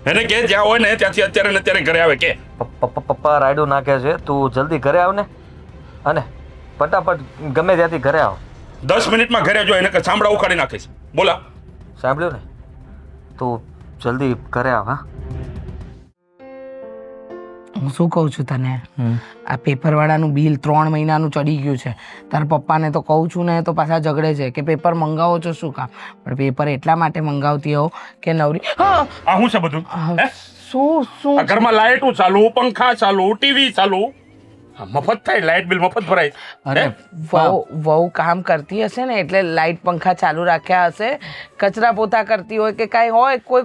એને કે જ્યાં હોય ને ત્યાંથી અત્યારે ને અત્યારે ઘરે આવે કે. પપ્પા રાયડું નાખે છે, તું જલ્દી ઘરે આવ ને, અને ફટાફટ ગમે ત્યાંથી ઘરે આવ. 10 મિનિટમાં ઘરે જો, એને કે સાંભળા ઉખાડી નાખીશ. બોલા. સાંભળ્યું ને? તું જલ્દી ઘરે આવ. હા, હું શું કહું છું તને, આ પેપરવાળાનું બિલ 3 મહિનાનું ચડી ગયું છે. તારા પપ્પાને તો કહું છું ને તો પાછા ઝઘડે છે કે પેપર મંગાવો છો શું કામ, પણ પેપર એટલા માટે મંગાવતી હોઉં કે નવરી. આ શું છે બધું? હે? શું શું આ ઘરમાં લાઇટો ચાલુ, પંખા ચાલુ, ટીવી ચાલુ. આ મફત થાય, લાઇટ બિલ મફત ભરાય. અરે વહુ કામ કરતી હશે ને એટલે લાઇટ પંખા ચાલુ રાખ્યા હશે, કચરા પોતા કરતી હોય કે કાંઈ હોય, કોઈ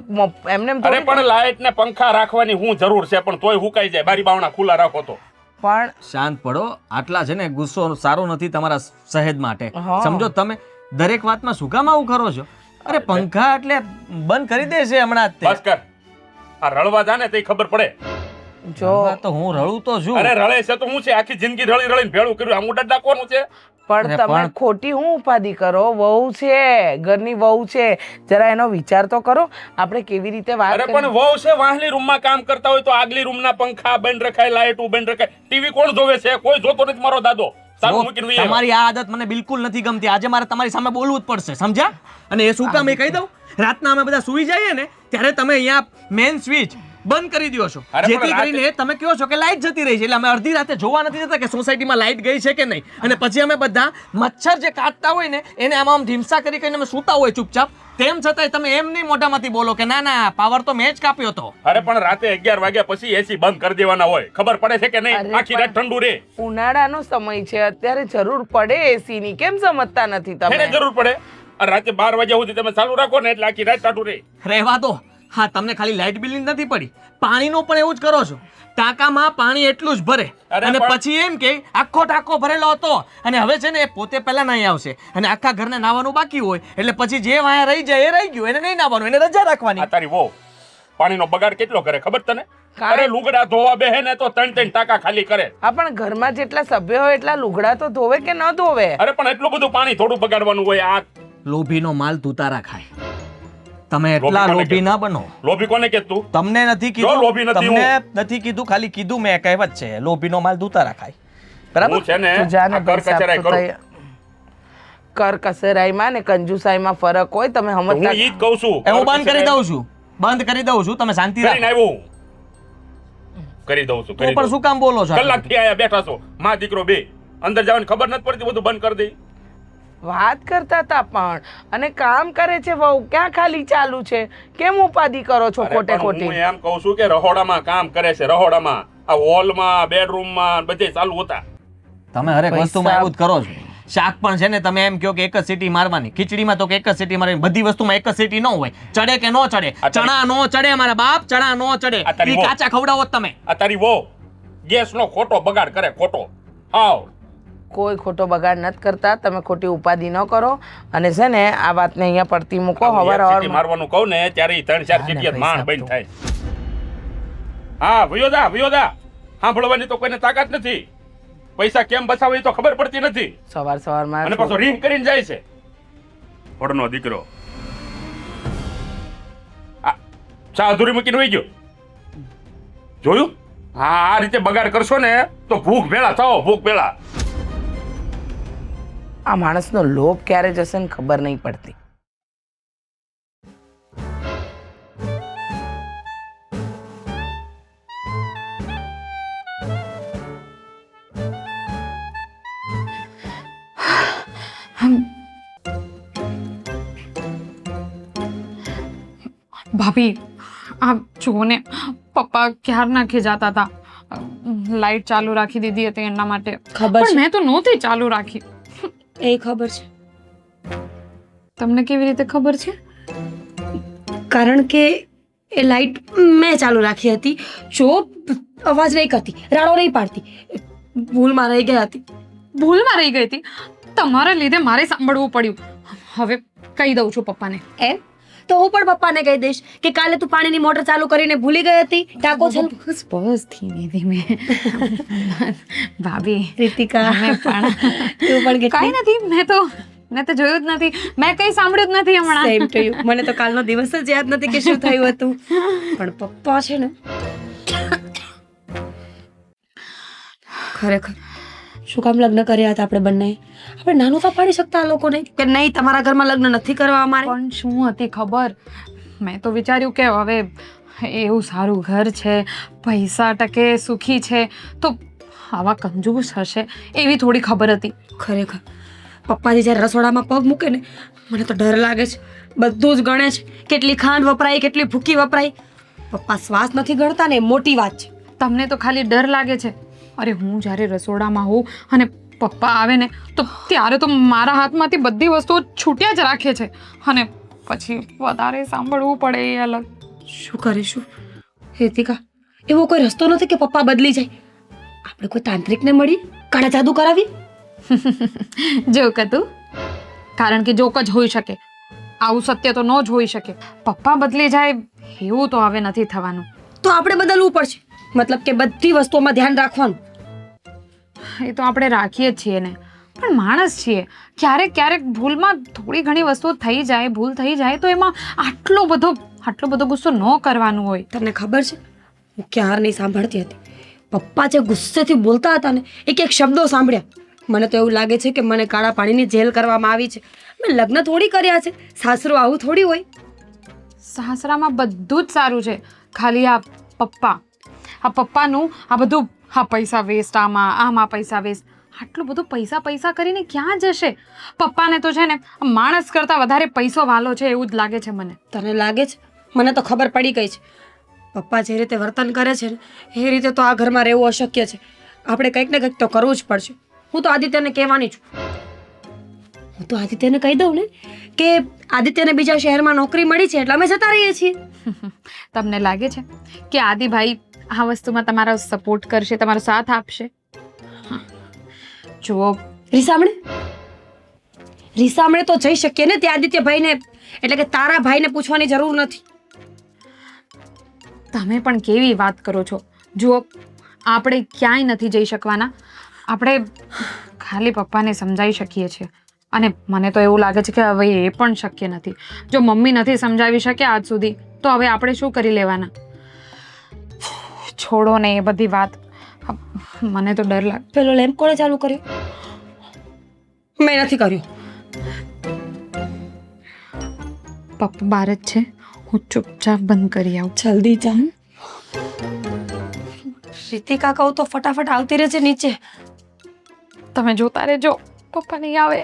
એમને અરે પણ લાઇટ ને પંખા રાખવાની શું જરૂર છે? પણ તોય હુકાઈ જાય, બારી બાવણા ખુલ્લા રાખો તો. પણ શાંત પડો. આટલા છે ને ગુસ્સો સારો નથી તમારા સહેજ માટે. હા. સમજો તમે દરેક વાતમાં શું કામ આવું કરો છો? અરે પંખા એટલે બંધ કરી દેશે હમણાં જ તે. બસ કર. આ રળવા જા ને તે ખબર પડે. જો હા, તો હું રડું તો છું. અરે રળે છે તો હું છે, આખી જિંદગી રળી રળીને ભેળું કર્યું. આ મોઢા ડાકવાનું છે. પણ અરે તમે પણ- ખોટી હું ઉપાધિ કરો, વહુ છે, ઘરની વહુ છે, જરા એનો વિચાર તો કરો. આપણે કેવી રીતે વાત અરે કરી- પણ વહુ છે, વાહલી રૂમમાં કામ કરતા હોય તો આગલી રૂમના પંખા બંધ રખાય, લાઇટો બંધ રખાય. ટીવી કોણ જોવે છે? કોઈ જોતો નથી. મારો દાદો ચાલુ મૂકીને વહી આવ્યો. તમારી આ આદત મને બિલકુલ નથી ગમતી. આજે મારે તમારી સામે બોલવું જ પડશે, સમજ્યા? અને એ શું કામ એ કહી દઉં, રાતના અમે બધા સૂઈ જઈએ ને ત્યારે તમે અહીંયા મેઇન સ્વિચ બંધ કરી દો છો, અરે પણ જેથી રાતે- કરીને તમે કહો છો કે લાઈટ જતી રહી છે. એટલે અમે અડધી રાતે જોવા નથી જતા કે સોસાયટીમાં લાઈટ ગઈ છે કે નહીં, અને પછી અમે બધા મચ્છર જે કાટતા હોય ને એને આમ ધીમસા કરી કરીને અમે સૂતા હોય ચૂપચાપ. તેમ છતાંય તમે એમ નહીં મોઢામાંથી બોલો કે ના ના પાવર તો મેં જ કાપ્યો હતો. અરે પણ રાતે 11 વાગ્યા પછી એસી બંધ કરી દેવાના હોય. ખબર પડે છે કે નહીં? અરે આખી રાત ઠંડુ રહે. ઉનાળાનો સમય છે, અત્યારે જરૂર પડે એસી ની, કેમ સમજતા નથી એને તમે? જરૂર પડે. આ રાતે 12 વાગ્યા સુધી તમે ચાલુ રાખો ને એટલે આખી રાત ઠંડુ રહે. રહેવા દો. હા, તમને ખાલી લાઇટ બિલની નથી પડી, પાણીનો પણ એવું જ કરો છો. ટાંકામાં પાણી એટલું જ ભરે અરે અને પણ- પછી એમ કે આખો ટાંકો ભરેલો હતો, અને હવે છે ને એ પોતે પહેલા નહીં આવશે અને આખા ઘરને નાવાનું બાકી હોય એટલે પછી જે વાયા રહી જાય એ રહી ગયું, એને નહીં નાવાનું, એને રજા રાખવાની. આ તારી વહુ પાણીનો બગાડ કેટલો કરે ખબર તને? કાંઈ- અરે લુગડા ધોવા બેહે ને તો 3 ટાંકા ખાલી કરે. હા, પણ ઘરમાં જેટલા સભ્ય હોય એટલા લુગડા તો ધોવે કે ન ધોવે? અરે પણ એટલું બધું પાણી થોડું બગાડવાનું હોય? આ લોભીનો માલ તુતારા ખાય. તમે એટલા લોભી કોને લોભી ના બનો. લોભી કોને કે તું? તમને નથી જો લોભી કીધું, નથી તમને નથી કીધું, ખાલી કીધું મેં, કહેવત છે લોભીનો માલ તુતારા ખાય. બરાબર? હું છે ને તું જા ને આ કર ભાઈ સાહેબ, કચરાઈ તો કરું. તૈયાર. કર કસરાઈમાં ને કંજુસાઈમાં ફરક હોય, તમે તો હું સમજતા ઈ જ કહું છું. એ હું બંધ કરી દઉં છું, બંધ કરી દઉં છું, તમે શાંતિ કરીને રાખો. આવ્યો. કરી દઉં છું, તો કરી પણ દઉં શું કામ બોલો છો? કલાકથી આયા બેઠા છો માં દીકરો બે. અંદર જવાની ખબર નથી પડતી, બધું બંધ કરી દઈ. વાત કરતા હતા પણ, અને કામ કરે છે વહુ, ક્યાં ખાલી ચાલુ છે? કેમ ઉપાધિ કરો છો અરે ખોટે પણ ખોટી? હું એમ કહું છું કે રહોડામાં કામ કરે છે, રહોડામાં. આ હોલમાં, બેડરૂમમાં બધે ચાલુ હતા. તમે હરેક પૈસા- વસ્તુમાં એવું જ કરો છો. શાક પણ છે ને તમે એમ કહો કે એક જ સીટી મારવાની, ખીચડીમાં તો કે એક જ સીટી મારવાની, બધી વસ્તુમાં એક જ સીટી ન હોય. ચડે કે ન ચડે? આ તારી- ચણા નો ચડે મારા બાપ, ચણા નો ચડે. આ તારી ઈ વહુ. કાચા ખવડાવો જ તમે. આ તારી વહુ ગેસનો ખોટો બગાડ કરે, ખોટો. હાવ. કોઈ ખોટો બગાડ નથી કરતા, તમે ખોટી ઉપાધિ ન કરો. અને છે ને આ વાતને અહીંયા પડતી મૂકો. આવું હવાર એક સીટી હવારમાં મારવાનું કહું ને ત્યારે ઈ 3-4 હા ને સીટી ભાઈ માંડ સાહેબ બંધ તો. થાય. હા વિયોદા સાંભળવાની તો કોઈને તાકાત નથી. પૈસા કેમ બચાવે એ તો ખબર પડતી નથી. સવાર સવારમાં અને પાછો રિંગ કરીને જાય છે ભડનો દીકરો. આ ચા અધૂરી મૂકીને વહી ગયો. જોયું? હા, આ રીતે બગાડ કરશો ને તો ભૂખ ભેળા થાઓ, ભૂખ ભેળા. આ માણસનો લોભ ક્યારે જશે ને ખબર નહીં પડતી. ભાભી આ જુઓ ને, પપ્પા ક્યારના ખીજાતા હતા, લાઈટ ચાલુ રાખી દીધી હતી એના માટે. ખબર પણ છે, મેં તો નહોતી ચાલુ રાખી. એ ખબર છે, તમને કેવી રીતે ખબર છે? કારણ કે એ લાઈટ મેં ચાલુ રાખી હતી. જો અવાજ નહીં કરતી, રાડો નહીં પાડતી, ભૂલમાં રહી ગઈ હતી. ભૂલમાં રહી ગઈ હતી. તમારા લીધે મારે સાંભળવું પડ્યું. હવે કહી દઉં છું પપ્પાને. એમ તો હું પણ પપ્પાને કહી દઈશ કે કાલે તું પાણીની મોટર ચાલુ કરીને ભૂલી ગઈ હતી. ટાંકો છે બસ બસ, ધીમે ધીમે. ભાભી રીતિકા, તમે પણ તું પણ કાંઈ નથી, મેં તો મેં તો જોયું જ નથી, મેં કંઈ સાંભળ્યું જ નથી હમણાં. Same to you. મને તો કાલનો દિવસ જ યાદ નથી કે શું થયું હતું. પણ પપ્પા છે ને, ખરેખર શું કામ લગ્ન કર્યા હતા આપણે બંને? આપણે નાનું તો પાડી શકતા આ લોકોને કે નહીં તમારા ઘરમાં લગ્ન નથી કરવા અમારે. પણ શું હતી ખબર, મેં તો વિચાર્યું કે હવે એવું સારું ઘર છે, પૈસા ટકે, સુખી છે, તો આવા કંજૂસ હશે એવી થોડી ખબર હતી. ખરેખર પપ્પાજી જ્યારે રસોડામાં પગ મૂકે ને મને તો ડર લાગે છે. બધું જ ગણે છે, કેટલી ખાંડ વપરાય, કેટલી ભૂકી વપરાય. પપ્પા શ્વાસ નથી ગણતા ને એ મોટી વાત છે. તમને તો ખાલી ડર લાગે છે. અરે હું જ્યારે રસોડામાં હોઉં અને પપ્પા આવે ને તો ત્યારે તો મારા હાથમાંથી બધી વસ્તુઓ છૂટ્યા જ રાખે છે, અને પછી વધારે સાંભળવું પડે એ અલગ. શું કરીશું હેતિકા? એવો કોઈ રસ્તો નથી કે પપ્પા બદલી જાય? આપણે કોઈ તાંત્રિકને મળી કાળા જાદુ કરાવી? જોક હતું, કારણ કે જોક જ હોઈ શકે, આવું સત્ય તો ન જ હોઈ શકે. પપ્પા બદલી જાય એવું તો હવે નથી થવાનું. તો આપણે બદલવું પડશે, મતલબ કે બધી વસ્તુઓમાં ધ્યાન રાખવાનું. એ તો આપણે રાખીએ જ છીએ ને, પણ માણસ છીએ, ક્યારેક ક્યારેક ભૂલમાં થોડી ઘણી વસ્તુઓ થઈ જાય, ભૂલ થઈ જાય તો એમાં આટલો બધો ગુસ્સો ન કરવાનું હોય. તને ખબર છે હું ક્યારની સાંભળતી હતી, પપ્પા જે ગુસ્સેથી બોલતા હતા ને એક એક શબ્દો સાંભળ્યા. મને તો એવું લાગે છે કે મને કાળા પાણીની જેલ કરવામાં આવી છે. મેં લગ્ન થોડી કર્યા છે, સાસરો આવું થોડી હોય. સાસરામાં બધું જ સારું છે, ખાલી આ પપ્પાનું આ બધું, હા પૈસા વેસ્ટ, આમાં પૈસા વેસ્ટ. આટલું બધું પૈસા કરીને ક્યાં જશે? પપ્પાને તો છે ને માણસ કરતાં વધારે પૈસો વાલો છે એવું જ લાગે છે મને. તને લાગે છે? મને તો ખબર પડી ગઈ છે. પપ્પા જે રીતે વર્તન કરે છે ને એ રીતે તો આ ઘરમાં રહેવું અશક્ય છે. આપણે કંઈક ને કંઈક તો કરવું જ પડશે. હું તો આદિત્યને કહેવાની છું. હું તો આદિત્યને કહી દઉં ને કે આદિત્યને બીજા શહેરમાં નોકરી મળી છે એટલે અમે જતા રહીએ છીએ. તમને લાગે છે કે આદિભાઈ આ વસ્તુમાં તમારો સપોર્ટ કરશે, તમારો સાથ આપશે? જુઓ, રીસામણે તો જઈ શકીએ ને ત્યાં આદિત્યભાઈને, એટલે કે તારા ભાઈને પૂછવાની જરૂર નથી. તમે પણ કેવી વાત કરો છો? જુઓ, આપણે ક્યાંય નથી જઈ શકવાના. આપણે ખાલી પપ્પાને સમજાવી શકીએ છીએ, અને મને તો એવું લાગે છે કે હવે એ પણ શક્ય નથી. જો મમ્મી નથી સમજાવી શક્યા આજ સુધી, તો હવે આપણે શું કરી લેવાના? છોડો ને એ બધી વાત, મને તો ડર લાગે. પેલો લેમ્પ કોણે ચાલુ કર્યો? મેં નથી કર્યું. પપ્પા બહાર જ છે, હું ચૂપચાપ બંધ કરી આવું. જલ્દી જા. રીતિકા કહું તો ફટાફટ આવતી રહેજે નીચે. તમે જોતા રહેજો, પપ્પા નહીં આવે.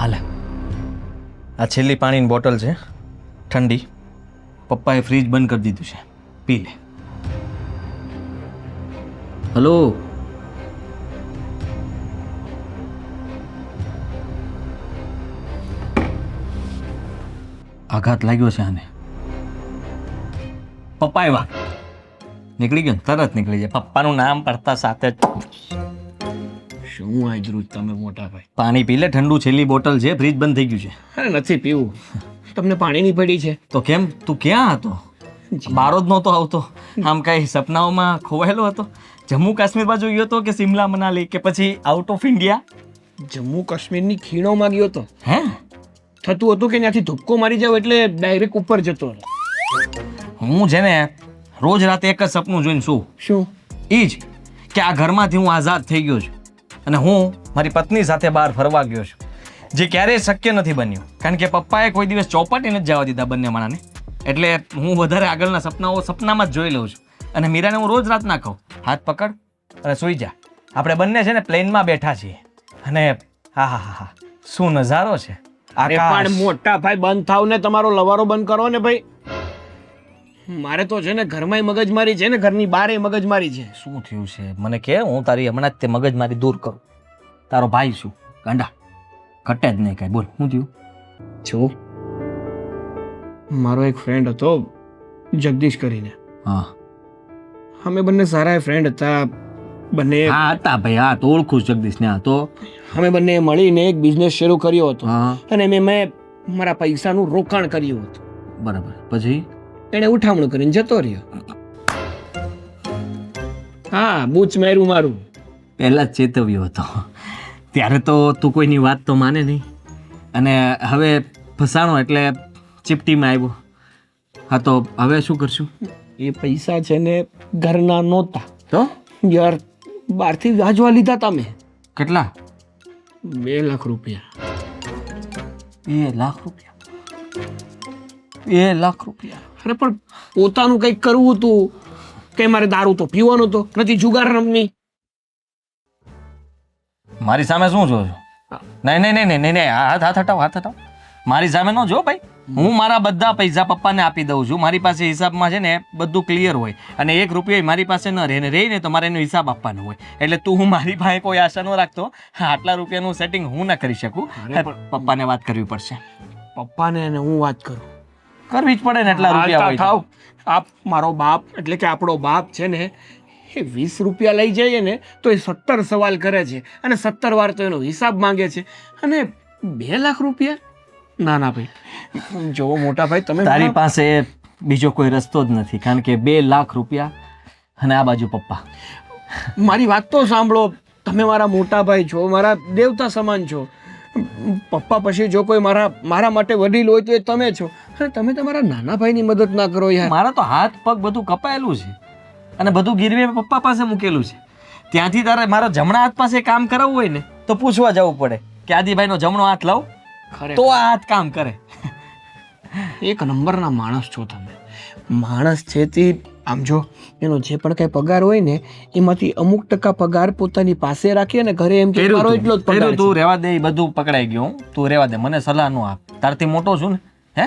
હાલે, આ છેલ્લી પાણીની બોટલ છે, ઠંડી. પપ્પાએ ફ્રીજ બંધ કરી દીધું છે, પી લે. હલો, આઘાત લાગ્યો છે આને. પપ્પા આવ્યા, નીકળી ગયો, તરત નીકળી જાય. પપ્પાનું નામ પડતા સાથે જ શું આજરું તમે મોટા ભાઈ? પાણી પી લે, ઠંડુ. છેલ્લી બોટલ છે, ફ્રીજ બંધ થઈ ગયું છે. અરે નથી પીવું. તમને પાણીની પડી છે? તો કેમ, તું ક્યાં હતો? બારો જ નહોતો આવતો? આમ કઈ સપનાઓમાં ખોવાયેલો હતો? જમ્મુ કાશ્મીર બાજુ ગયો હતો કે સિમલા મનાલી કે પછી આઉટ ઓફ ઇન્ડિયા? જમ્મુ કાશ્મીરની ખીણોમાં ગયો તો. હે, થતું હતું કે ત્યાંથી ધુપકો મારી જાવ એટલે ડાયરેક્ટ ઉપર જતો રહે. હું છે ને રોજ રાતે એક જ સપનું જોઈને શું શું? એ જ કે આ ઘરમાંથી હું આઝાદ થઈ ગયો છું અને હું મારી પત્ની સાથે બહાર ફરવા ગયો છું, જે ક્યારેય શક્ય નથી બન્યું, કારણ કે પપ્પાએ કોઈ દિવસ ચોપાટી નથી જવા દીધા બંને માણાને. એટલે હું વધારે આગળના સપનાઓ સપનામાં જ જોઈ લઉં છું. અને મીરાને હું રોજ રાતના કહું, હાથ પકડ અને સૂઈ જા. આપણે બંને છે ને પ્લેનમાં બેઠા છીએ અને હા હા હા હા, શું નજારો છે! અરે પણ મોટા ભાઈ બંધ થાવ ને, તમારો લવારો બંધ કરો ને ભાઈ. મારે તો છે ને ઘરમાંય મગજમારી છે ને ઘરની બહારે મગજમારી છે. શું થયું છે મને કે, હું તારી હમણાં જ તે મગજમારી દૂર કરું. તારો ભાઈ શું ગાંડા ઘટે જ નહીં કઈ. બોલ, શું થયું? જો મારો એક ફ્રેન્ડ હતો જગદીશ કરીને. હા, અમે બંને સારા ફ્રેન્ડ હતા, બંને હા હતા ભાઈ, હા તો ઓળખું છું જગદીશને. હા તો અમે બંને મળીને એક બિઝનેસ શરૂ કર્યો હતો હા અને મેં મારા પૈસાનું રોકાણ કર્યું હતું. બરાબર. પછી એણે ઉઠામણું કરીને જતો રહ્યો. હા, બૂચ માર્યું મારું. પહેલા જ ચેતવ્યો હતો. ત્યારે તો તું કોઈની વાત તો માને નહીં, અને હવે ફસાણો એટલે ચીપટીમાં આવ્યો. હા તો હવે શું કરશું? એ પૈસા છે ને ઘરના નહોતા તો યાર, બહારથી વ્યાજવા લીધા તમે. કેટલા? 2 લાખ રૂપિયા. 2 લાખ રૂપિયા? 2 લાખ રૂપિયા? અરે પણ પોતાનું કંઈક કરવું હતું કે મારે દારૂ તો પીવાનો તો નથી, જુગાર રમવી. મારી સામે શું જો છો? નહીં નહીં નહીં નહીં નહીં, હાથ હટાવો, હાથ હટાવો. મારી સામે ન જો ભાઈ. હું મારા બધા પૈસા પપ્પાને આપી દઉં છું. મારી પાસે હિસાબમાં છે ને બધું ક્લિયર હોય, અને 1 રૂપિયો મારી પાસે ન રહે, ને રહી ને તો મારે એનો હિસાબ આપવાનો હોય. એટલે તું હું મારી પાસે કોઈ આશા ન રાખતો. આટલા રૂપિયાનું સેટિંગ હું ના કરી શકું. પપ્પાને વાત કરવી પડશે. પપ્પાને અને હું વાત કરું. કરવી જ પડે ને, એટલા રૂપિયા હોય તો. થાવ. આપ મારો બાપ એટલે કે આપણો બાપ છે ને, એ 20 રૂપિયા લઈ જઈએ ને તો એ 17 સવાલ કરે છે, અને 17 વાર તો એનો હિસાબ માંગે છે. અને 2 લાખ રૂપિયા? ના ના ભાઈ, જો મોટા ભાઈ તમે તારી પાસે બીજો કોઈ રસ્તો જ નથી, કારણ કે 2 લાખ રૂપિયા અને આ બાજુ પપ્પા. મારી વાત તો સાંભળો. તમે મારા મોટા ભાઈ છો, મારા દેવતા સમાન છો. પપ્પા પછી જો કોઈ મારા માટે વડીલ હોય તો એ તમે છો, અને તમે તમારા નાના ભાઈની મદદ ના કરો યાર. મારા તો હાથ પગ બધું કપાયેલું છે, અને બધું ગીરવે પપ્પા પાસે મૂકેલું છે. ત્યાંથી તારે મારો જમણા હાથ પાસે કામ કરાવવું હોય ને તો પૂછવા જવું પડે કે આદિભાઈનો જમણો હાથ લાવ, તો આ હાથ કામ કરે. એક નંબરના માણસ છો તમે. માણસ છે તે આમ જો એનો જે પણ કઈ પગાર હોય ને એમાંથી અમુક ટકા પગાર પોતાની પાસે રાખી અને ઘરે એમ કે મારો એટલો જ પગાર તું રેવા દે, એ બધું પકડાઈ ગયું. તું રેવા દે, મને સલાહ ન આપ. તારથી મોટો છું ને. હે,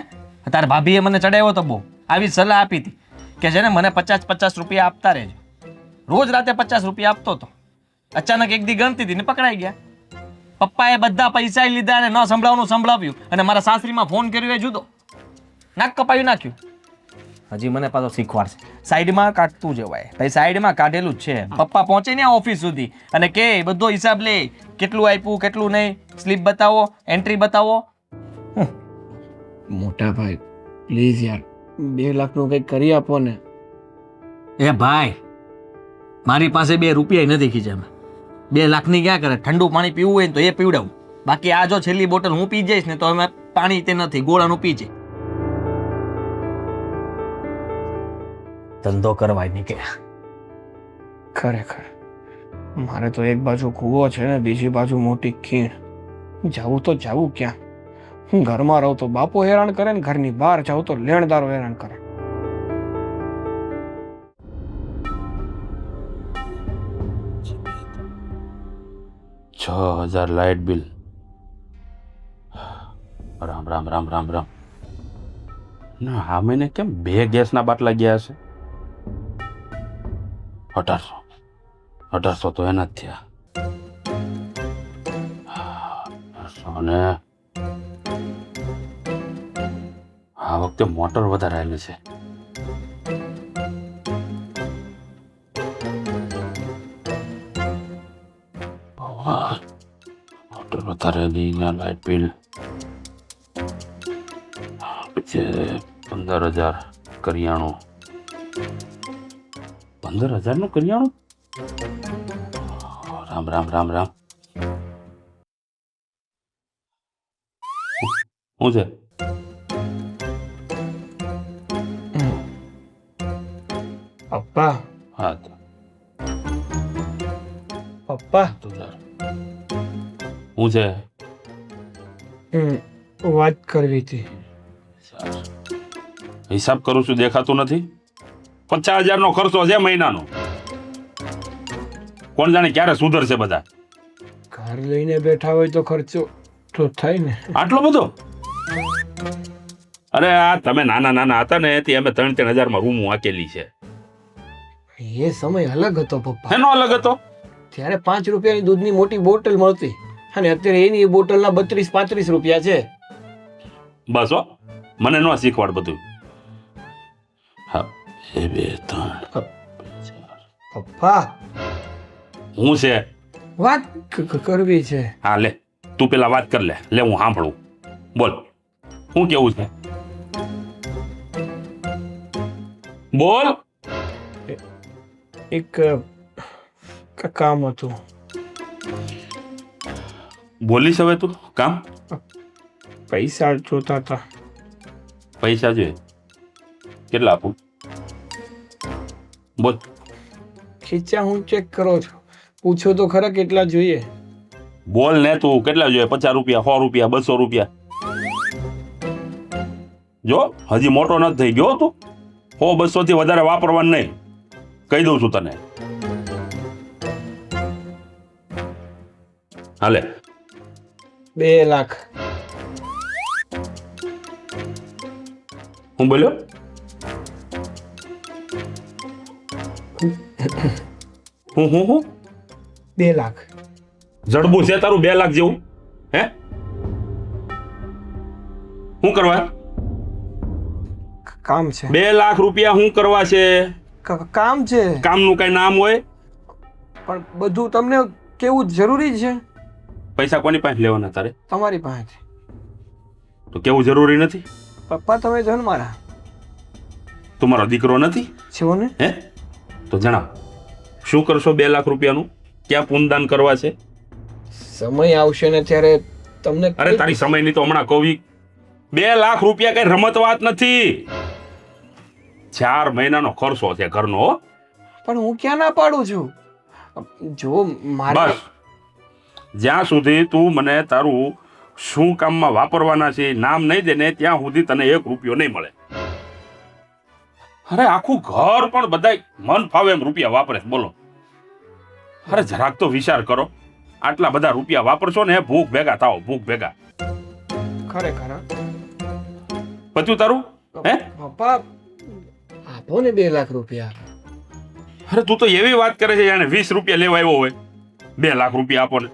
તાર ભાભીએ મને ચડાવ્યો તો બહુ આવી સલાહ આપી હતી કે છે ને મને 50 રૂપિયા આપતા રહેજો. રોજ રાતે 50 રૂપિયા આપતો હતો. અચાનક એક દી ગણતી હતી ને પકડાઈ ગયા. પપ્પાએ બધા પૈસા લીધા અને ન સંભળાવવાનું સંભળાવ્યું, અને મારા સાસરીમાં ફોન કર્યો એ જુદો. નાક કપાયું નાખ્યું. હજી મને પાછો શીખવાડશે. સાઈડમાં કાઢતું જવાય ભાઈ, સાઈડમાં કાઢેલું જ છે. પપ્પા પહોંચે ને ઓફિસ સુધી અને કે બધો હિસાબ લે, કેટલું આપ્યું કેટલું નહીં, સ્લીપ બતાવો, એન્ટ્રી બતાવો. મોટા ભાઈ પ્લીઝ યાર, 2 લાખનું કંઈક કરી આપો ને. એ ભાઈ, મારી પાસે 2 રૂપિયા નથી ખીચામાં. 2 લાખની ક્યાં કરે? ઠંડુ પાણી પીવું હોય ને તો એ પીવડાવું. બાકી આ જો છેલ્લી બોટલ હું પી જઈશ ને તો અમે પાણી તે નથી, ગોળાનું પી જાય. ધંધો કરવાય નીકળ્યા. ખરેખર મારે તો એક બાજુ કૂવો છે ને બીજી બાજુ મોટી ખીણ. જાવું તો જાવું ક્યાં? હું ઘરમાં રહું તો બાપો હેરાન કરે ને ઘરની બહાર જાઉં તો લેણદારો હેરાન કરે. $6,000 લાઇટ બિલ. રામ રામ રામ રામ રામ. ના હા, મહિને કેમ 2 ગેસના બાટલા ગયા હશે? 1800 તો એના જ થયા. અને આ વખતે મોટર વધારે આવેલી છે. મોટર વધારે લાઇટ બિલ પછી 15,000 કરિયાણું. 15,000 નું કરિયાણું? રામ રામ રામ રામ. શું છે? પપ્પા હા તો પપ્પા શું છે? વાત કરવી હતી. હિસાબ કરું છું, દેખાતું નથી? 50,000 નો ખર્ચો છે મહિનાનો. કોણ જાણે ક્યારે સુધરશે બધા. ઘર લઈને બેઠા હોય તો ખર્ચો તો થાય ને. આટલો બધો? અરે આ તમે નાના હતા ને તે અમે 3,000 માં રૂમ વાકેલી છે. એ સમય અલગ હતો પપ્પા. એનો અલગ હતો. ત્યારે 5 રૂપિયાની દૂધની મોટી બોટલ મળતી, અને અત્યારે એની બોટલના 32-35 રૂપિયા છે. બસ હો, મને ન શીખવાડ બધું. હા, 1 2 3 પપ્પા હું છે વાત કરવી છે. હા લે તું પેલા વાત કર લે હું સાંભળું. બોલ શું કેવું છે? બોલ. એક કામ હતું. બોલીશ હવે તું કામ. પૈસા જોતા હતા. પૈસા જોઈએ કેટલા આપું? બોલ. ખીચા હું ચેક કરો છો, પૂછો તો ખરા કેટલા જોઈએ. બોલ ને તું કેટલા જોઈએ? 50 રૂપિયા, 100 રૂપિયા, 200 રૂપિયા? જો હજી મોટો નથી થઈ ગયો તું. 100-200 થી વધારે વાપરવાનું નહીં, કહી દઉં છું તને. હાલે 2 લાખ. હું બોલ્યો? હું 2 લાખ. જડબું છે તારું 2 લાખ જેવું? હે શું કરવા? કામ છે. 2 લાખ રૂપિયા શું કરવા છે? કામ છે. કામનું કઈ નામ હોય? પણ બધું તમને કેવું જરૂરી છે. પૈસા કોની પાસે લેવાના તારે? તમારી પાસે. તો કેવું જરૂરી નથી? પપ્પા તમે છો ને મારા. તું મારો દીકરો નથી? છો ને. હે તો જણાવ શું કરશો 2 લાખ રૂપિયાનું? ક્યાં પુનદાન કરવા છે? સમય આવશે ને ત્યારે તમને. અરે તારી સમયની તો હમણાં કહી. 2 લાખ રૂપિયા કઈ રમત વાત નથી. 4 મહિનાનો ખર્ચો છે ઘરનો. પણ હું ક્યાં ના પાડું છું. જો મારે બસ જ્યાં સુધી તું મને તારું શું કામમાં વાપરવાના છે નામ નહીં દે ને ત્યાં સુધી તને 1 રૂપિયો નહીં મળે. અરે આખું ઘર પણ બધાય મન ફાવે એમ રૂપિયા વાપરે છે. બોલો અરે જરાક તો વિચાર કરો. આટલા બધા રૂપિયા વાપરશો ને ભૂખ ભેગા થાઓ, ભૂખ ભેગા. ખરેખર પત્યું તારું? હે પપ્પા આપો ને 2 લાખ રૂપિયા. અરે તું તો એવી વાત કરે છે જાણે 20 રૂપિયા લેવા આવ્યો હોય. 2 લાખ રૂપિયા આપો ને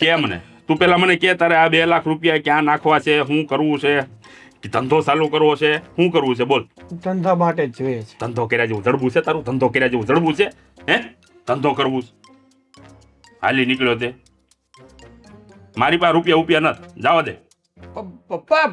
કેમ ને? તું પેલા મને કે તારે આ 2 લાખ રૂપિયા ક્યાં નાખવા છે, શું કરવું છે, કે ધંધો ચાલુ કરવો છે, શું કરવું છે? બોલ. ધંધા માટે જ જોઈએ છે. ધંધો કર્યા જેવું જડબું છે તારું? ધંધો કર્યા જેવું જડબું છે? હે ધંધો કરવું છે? હાલી નીકળ્યો તે મારી પાસે રૂપિયા નથી, જવા દે. પપ્પા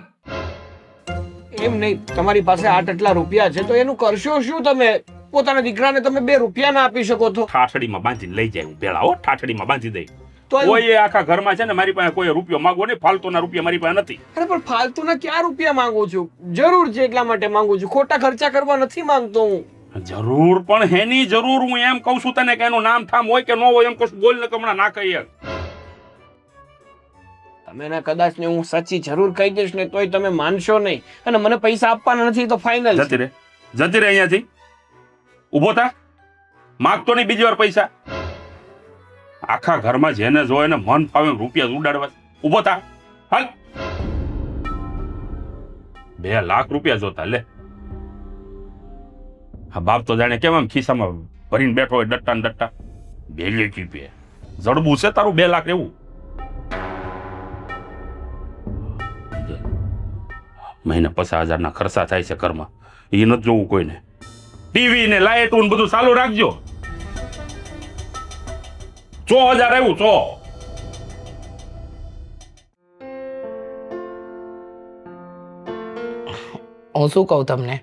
એમ નહીં, તમારી પાસે આટલા રૂપિયા છે તો એનું કરશો શું તમે? પોતાના દીકરાને તમે 2 રૂપિયા ના આપી શકો તો? ઠાઠડીમાં બાંધીને લઈ જાય હું પેલા. હો ઠાઠડીમાં બાંધી દઈ. તો કોઈ આખા ઘરમાં છે ને મારી પાસે કોઈ રૂપિયો માંગવો નહીં. ફાલતુના રૂપિયા મારી પાસે નથી. અરે પણ ફાલતુના ક્યાં રૂપિયા માંગુ છું? જરૂર છે એટલા માટે માંગુ છું. ખોટા ખર્ચા કરવા નથી માંગતો હું. જરૂર પણ હેની જરૂર? હું એમ કહું છું તને કે એનું નામ થામ હોય કે ન હોય એમ કહું. બોલ ને હમણાં ના કહીએ. તમે ને કદાચ ને હું સાચી જરૂર કહી દઈશ ને તોય તમે માનશો નહીં અને મને પૈસા આપવાના નથી તો ફાઇનલ. જતી રે અહીંયાથી. ઊભો થા. માગતો નહીં બીજી વાર પૈસા. આખા ઘરમાં જેને જોય ને મન ફાવે રૂપિયા ઉડાડવા. ઊભો થા. હાલ. 2 લાખ રૂપિયા જોતા લે. હા બાપ તો જાણે કેમ આમ ખિસ્સામાં ભરીને બેઠો હોય ડટ્ટા ને ડટ્ટા. 2 લાખ રૂપિયા જડબું છે તારું? 2 લાખ એવું? મહિને 50,000 ના ખર્ચા થાય છે ઘરમાં. એ નથી જોવું કોઈને. ટીવી ને લાઇટ ને બધું ચાલુ રાખજો. 100,000 આવ્યું 100. હું શું કહું તમને,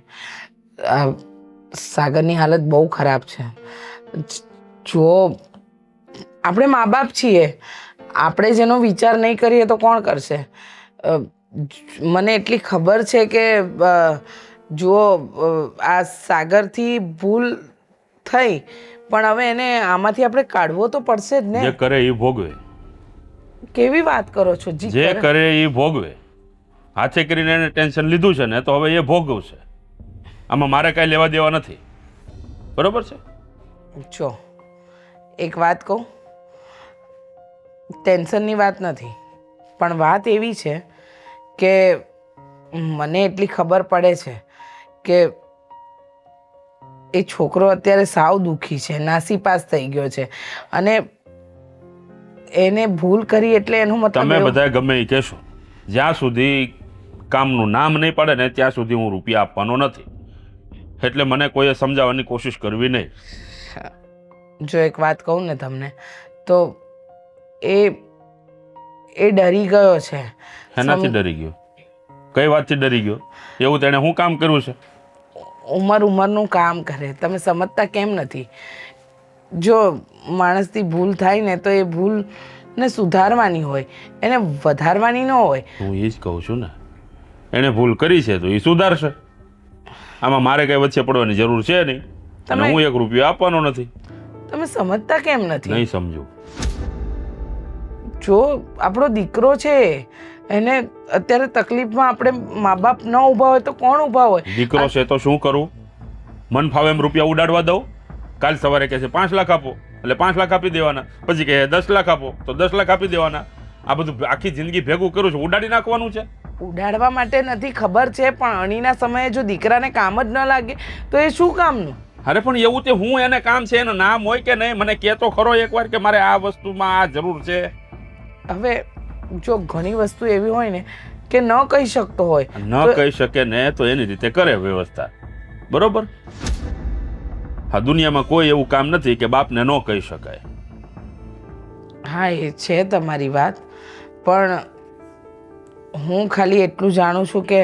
સાગરની હાલત બહુ ખરાબ છે. જો આપણે મા બાપ છીએ, આપણે જેનો વિચાર નહીં કરીએ તો કોણ કરશે? મને એટલી ખબર છે કે જો આ સાગરથી ભૂલ થઈ પણ હવે એને આમાંથી આપણે કાઢવો તો પડશે જ ને. જે કરે એ ભોગવે. કેવી વાત કરો છો? જે કરે એ ભોગવે. હાથે કરીને એને ટેન્શન લીધું છે ને તો હવે એ ભોગવશે. આમાં મારે કાંઈ લેવા દેવા નથી. બરોબર છે? જો એક વાત કહું, ટેન્શનની વાત નથી પણ વાત એવી છે કે મને એટલી ખબર પડે છે કે એ છોકરો અત્યારે સાવ દુઃખી છે, નાસીપાસ થઈ ગયો છે અને એને ભૂલ કરી એટલે એનું મતલબ તમે બધા ગમે એ કહેશો, જ્યાં સુધી કામનું નામ નહીં પડે ને ત્યાં સુધી હું રૂપિયા આપવાનો નથી. એટલે મને કોઈએ સમજાવવાની કોશિશ કરવી નહીં. જો એક વાત કહું ને તમને તો એ ડરી ગયો છે. એનાથી ડરી ગયો? કઈ વાતથી ડરી ગયો? એવું તેણે શું કામ કર્યું છે? ઉંમરનું કામ કરે, તમે સમજતા કેમ નથી? જો માણસથી ભૂલ થાય ને તો એ ભૂલને સુધારવાની હોય, એને વધારવાની ન હોય. હું એ જ કહું છું ને, એણે ભૂલ કરી છે તો એ સુધારશે. આમાં મારે કઈ વચ્ચે પડવાની જરૂર છે નહીં, અને હું 1 રૂપિયો આપવાનો નથી. તમે સમજતા કેમ નથી? નહીં સમજુ. જો આપણો દીકરો છે, એને અત્યારે તકલીફમાં આપણે મા બાપ ન ઊભા હોય તો કોણ ઊભા હોય? દીકરો છે તો શું કરું? મન ફાવે એમ રૂપિયા ઉડાડવા દઉં? કાલ સવારે કહે છે 5 લાખ આપો, એટલે 5 લાખ આપી દેવાના. પછી કહે 10 લાખ આપો, તો 10 લાખ આપી દેવાના. આ બધું આખી જિંદગી ભેગું કરું છું, ઉડાડી નાખવાનું છે? ઉડાડવા માટે નથી, ખબર છે, પણ અણીના સમયે જો દીકરાને કામ જ ન લાગે તો એ શું કામનું? અરે પણ એવું તે હું એને કામ છે, એનું નામ હોય કે નહીં? મને કહેતો ખરો એકવાર કે મારે આ વસ્તુમાં આ જરૂર છે. હવે જો ઘણી વસ્તુ એવી હોય ને કે ન કહી શકતો હોય, ન કહી શકે ને તો એની રીતે કરે વ્યવસ્થા, બરોબર? હા, દુનિયામાં કોઈ એવું કામ નથી કે બાપને ન કહી શકાય. હા એ છે તમારી વાત, પણ હું ખાલી એટલું જાણું છું કે